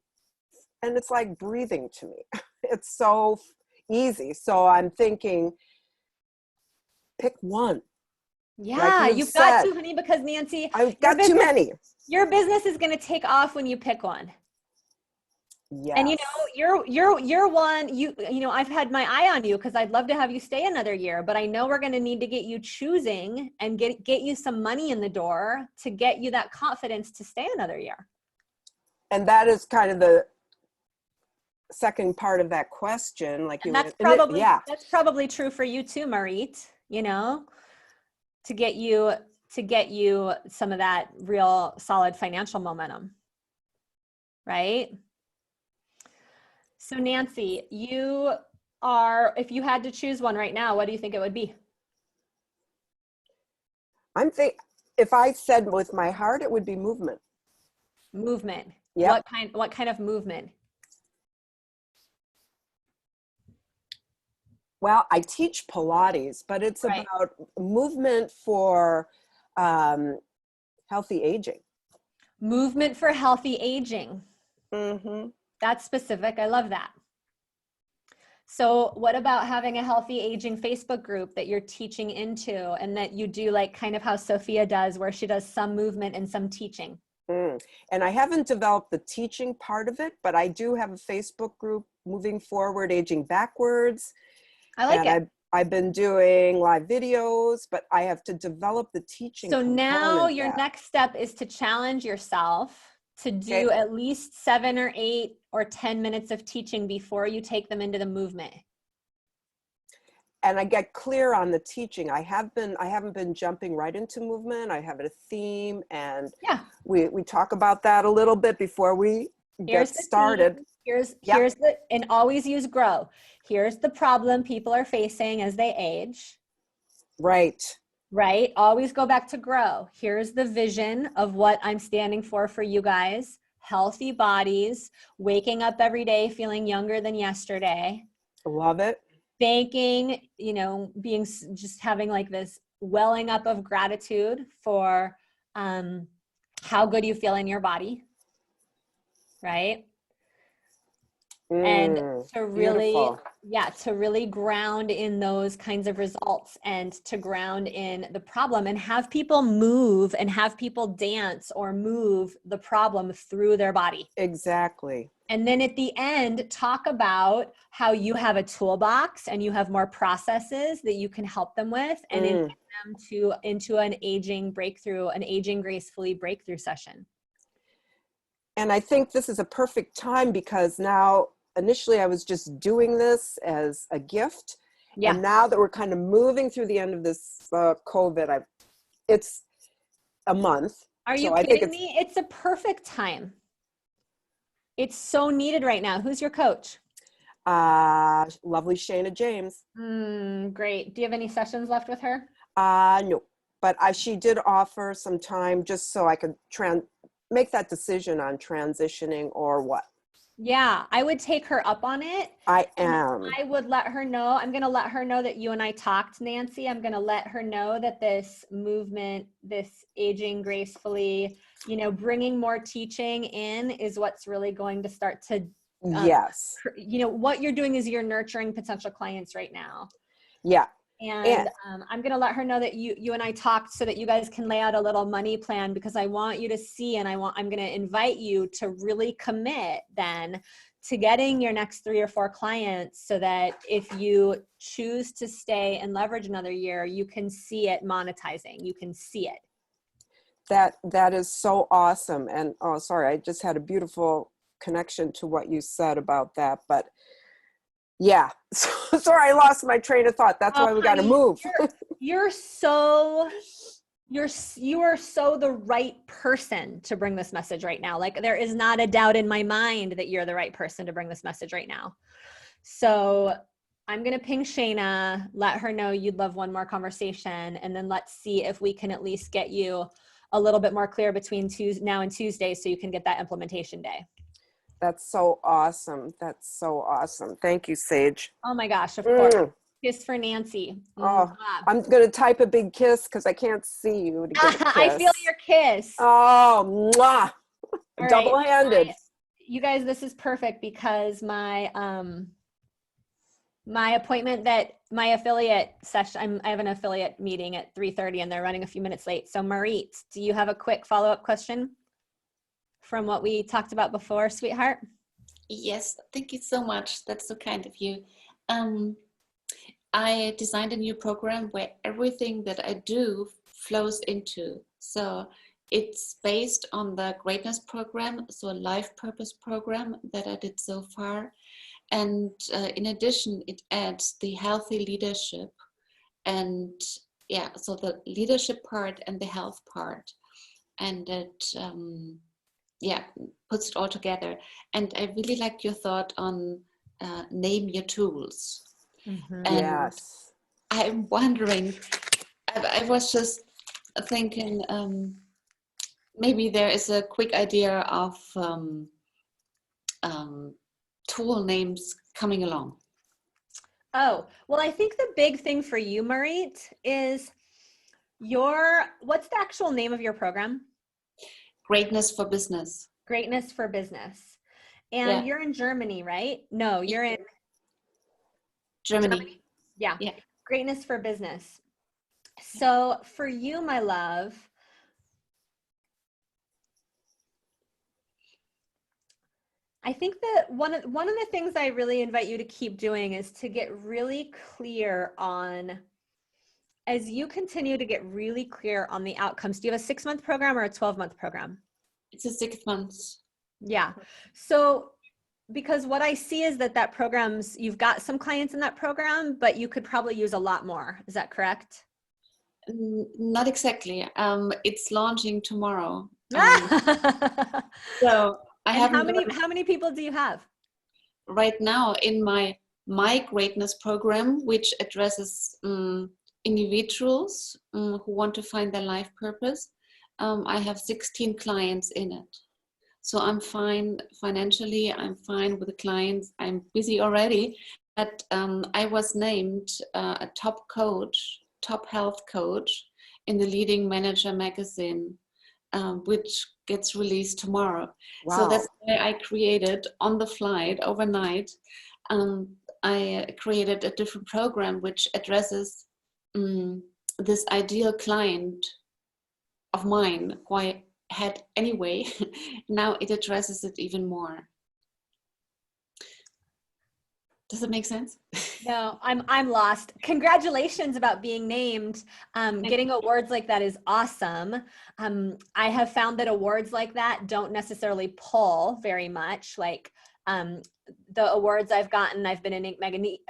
and it's like breathing to me. It's so easy. So I'm thinking, pick one. Yeah, Like you've got to, honey, because Nancy, I've got too many. Your business is going to take off when you pick one. Yes. And you know, you're one, you know, I've had my eye on you because I'd love to have you stay another year, but I know we're going to need to get you choosing and get you some money in the door to get you that confidence to stay another year. And that is kind of the second part of that question. Like and that's probably true for you too, Marit, you know, to get you some of that real solid financial momentum. Right? So Nancy, if you had to choose one right now, what do you think it would be? If I said with my heart, it would be movement. Movement. Yeah. What kind of movement? Well, I teach Pilates, but it's about movement for healthy aging. Movement for healthy aging. Mm-hmm. That's specific. I love that. So what about having a healthy aging Facebook group that you're teaching into, and that you do like kind of how Sophia does, where she does some movement and some teaching? And I haven't developed the teaching part of it, but I do have a Facebook group, Moving Forward, Aging Backwards. I like it. I've been doing live videos, but I have to develop the teaching. So now your next step is to challenge yourself to do at least 7 or 8 or 10 minutes of teaching before you take them into the movement. And I get clear on the teaching. I haven't been jumping right into movement. I have a theme, and we talk about that a little bit before we get started. Here's the, and always use grow. Here's the problem people are facing as they age. Right. Always go back to grow. Here's the vision of what I'm standing for you guys. Healthy bodies, waking up every day feeling younger than yesterday. Love it. Thanking, you know, just having like this welling up of gratitude for how good you feel in your body. Right. And to really ground in those kinds of results, and to ground in the problem, and have people move and have people dance or move the problem through their body. Exactly. And then at the end, talk about how you have a toolbox and you have more processes that you can help them with, and invite them into an aging gracefully breakthrough session. And I think this is a perfect time, because now, initially I was just doing this as a gift. Yeah. And now that we're kind of moving through the end of this COVID, it's a month. Are you kidding me? It's a perfect time. It's so needed right now. Who's your coach? Lovely Shayna James. Great. Do you have any sessions left with her? No, but she did offer some time just so I could make that decision on transitioning or what. Yeah, I would take her up on it. I am. I would let her know. I'm going to let her know that you and I talked, Nancy. I'm going to let her know that this movement, this aging gracefully, you know, bringing more teaching in is what's really going to start to, yes. You know, what you're doing is you're nurturing potential clients right now. Yeah. And I'm going to let her know that you and I talked, so that you guys can lay out a little money plan, because I want you to see, and I'm going to invite you to really commit then to getting your next 3 or 4 clients, so that if you choose to stay and leverage another year, you can see it monetizing. You can see it. That is so awesome. And sorry, I just had a beautiful connection to what you said about that, but yeah. Sorry, I lost my train of thought. That's why we got to move. You are so the right person to bring this message right now. Like, there is not a doubt in my mind that you're the right person to bring this message right now. So I'm going to ping Shayna, let her know you'd love one more conversation, and then let's see if we can at least get you a little bit more clear between now and Tuesday so you can get that implementation day. That's so awesome. That's so awesome. Thank you, Sage. Oh my gosh, of course. Kiss for Nancy. Oh, I'm going to type a big kiss because I can't see you to give a kiss. I feel your kiss. Oh, mwah. All Double-handed. right. You guys, this is perfect because my appointment my affiliate session, I have an affiliate meeting at 3:30 and they're running a few minutes late. So Marit, do you have a quick follow-up question from what we talked about before, sweetheart? Yes, thank you so much. That's so kind of you. I designed a new program where everything that I do flows into. So it's based on the greatness program, so a life purpose program that I did so far. And in addition, it adds the healthy leadership and so the leadership part and the health part. And it, puts it all together. And I really like your thought on name your tools. Mm-hmm. And yes. I'm wondering, I was just thinking, maybe there is a quick idea of tool names coming along. Oh, well, I think the big thing for you, Marit, is what's the actual name of your program? Greatness for Business. Greatness for Business. And you're in Germany, right? No, you're in Germany. Yeah. Greatness for Business. So for you, my love, I think that one of the things I really invite you to keep doing is to get really clear on, as you continue to get really clear on the outcomes. Do you have a 6-month program or a 12-month program? It's a 6 months. Yeah. So because what I see is that program's, you've got some clients in that program, but you could probably use a lot more. Is that correct? Not exactly. It's launching tomorrow. So I have. How many people do you have? Right now in my Greatness program, which addresses individuals who want to find their life purpose, I have 16 clients in it. So I'm fine financially, I'm fine with the clients, I'm busy already, but I was named a top health coach in the Leading Manager magazine, which gets released tomorrow. Wow. So that's why I created on the flight overnight. I created a different program which addresses this ideal client of mine who I had anyway. Now it addresses it even more. Does it make sense? No, I'm lost. Congratulations about being named. Getting awards like that is awesome. I have found that awards like that don't necessarily pull very much. Like the awards I've gotten, I've been in Inc.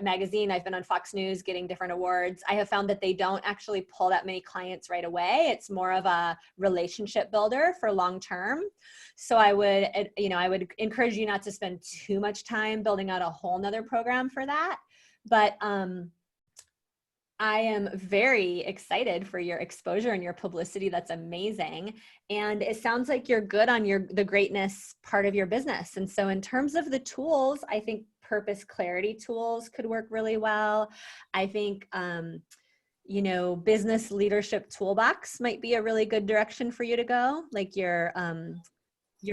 magazine, I've been on Fox News getting different awards. I have found that they don't actually pull that many clients right away. It's more of a relationship builder for long term. So I would encourage you not to spend too much time building out a whole nother program for that. But I am very excited for your exposure and your publicity. That's amazing. And it sounds like you're good on the greatness part of your business. And so in terms of the tools, I think purpose clarity tools could work really well. I think, business leadership toolbox might be a really good direction for you to go, like your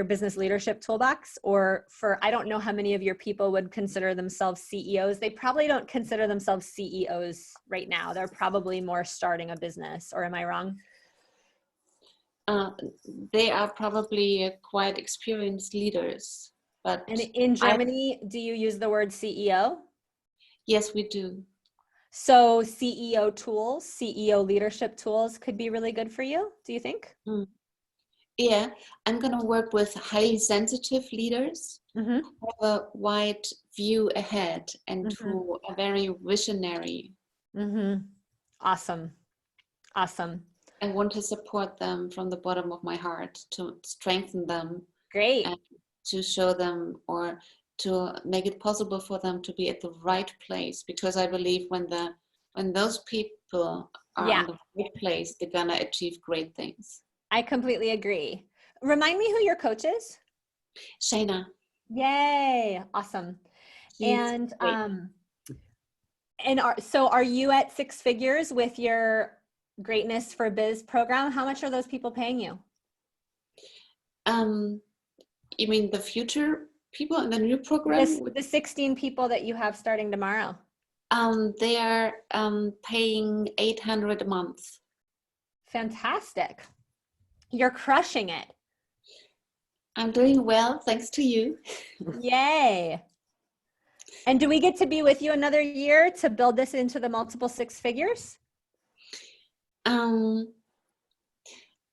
business leadership toolbox. Or I don't know how many of your people would consider themselves CEOs. They probably don't consider themselves CEOs right now. They're probably more starting a business, or am I wrong? They are probably quite experienced leaders. But and in Germany, do you use the word CEO? Yes, we do. So CEO tools, CEO leadership tools could be really good for you, do you think? Yeah, I'm going to work with highly sensitive leaders who have a wide view ahead and who are very visionary. Awesome. Awesome. I want to support them from the bottom of my heart, to strengthen them. Great. And to show them or to make it possible for them to be at the right place, because I believe when those people are Yeah. in the right place, they're gonna achieve great things. I completely agree. Remind me who your coach is? Shayna. Yay, awesome. She's And great. are you at six figures with your Greatness for Biz program? How much are those people paying you? You mean the future people in the new program? The 16 people that you have starting tomorrow. They are paying $800 a month. Fantastic. You're crushing it. I'm doing well, thanks to you. Yay. And do we get to be with you another year to build this into the multiple six figures?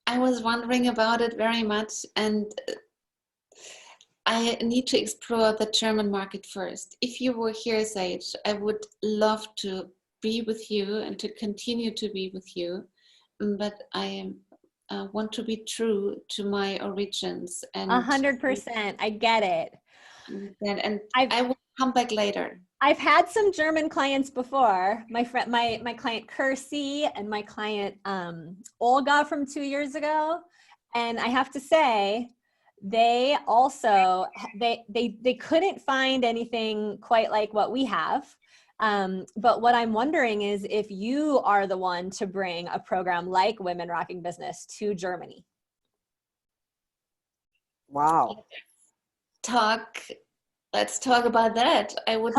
I was wondering about it very much, and I need to explore the German market first. If you were here, Sage, I would love to be with you and to continue to be with you, but I want to be true to my origins. And 100%, I get it. And I will come back later. I've had some German clients before. My client Kirsty and my client Olga from 2 years ago, and I have to say, they also they couldn't find anything quite like what we have. But what I'm wondering is if you are the one to bring a program like Women Rocking Business to Germany. Wow. Let's talk about that. I would.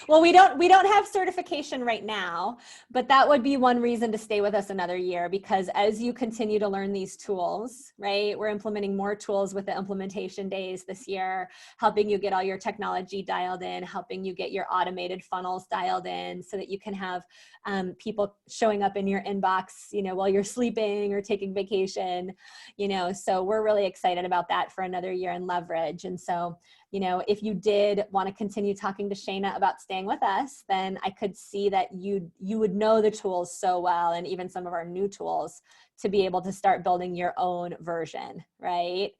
Well, we don't have certification right now, but that would be one reason to stay with us another year, because as you continue to learn these tools, right, we're implementing more tools with the implementation days this year, helping you get all your technology dialed in, helping you get your automated funnels dialed in so that you can have people showing up in your inbox, while you're sleeping or taking vacation, so we're really excited about that for another year and leverage. And so, if you did want to continue talking to Shayna about staying with us, then I could see that you would know the tools so well, and even some of our new tools, to be able to start building your own version, right?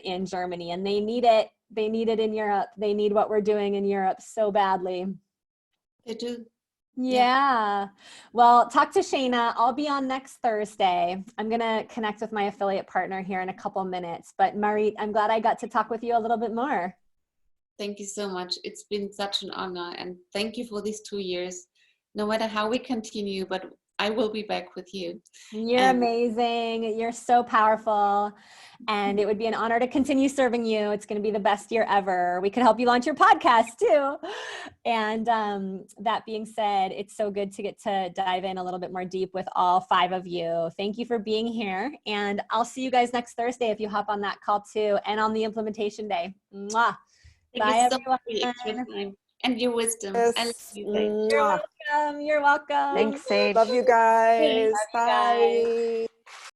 In Germany. And they need it. They need it in Europe. They need what we're doing in Europe so badly. They do. Yeah. Well, talk to Shayna. I'll be on next Thursday. I'm going to connect with my affiliate partner here in a couple minutes. But Marit, I'm glad I got to talk with you a little bit more. Thank you so much. It's been such an honor, and thank you for these 2 years. No matter how we continue, but I will be back with you. You're amazing. You're so powerful. And it would be an honor to continue serving you. It's going to be the best year ever. We could help you launch your podcast too. And that being said, it's so good to get to dive in a little bit more deep with all 5 of you. Thank you for being here. And I'll see you guys next Thursday if you hop on that call too, and on the implementation day. Mwah. Bye, everyone. And your wisdom. Yes. I love you, You're welcome. You're welcome. Thanks, Sage. Love you guys. Love you guys. Bye.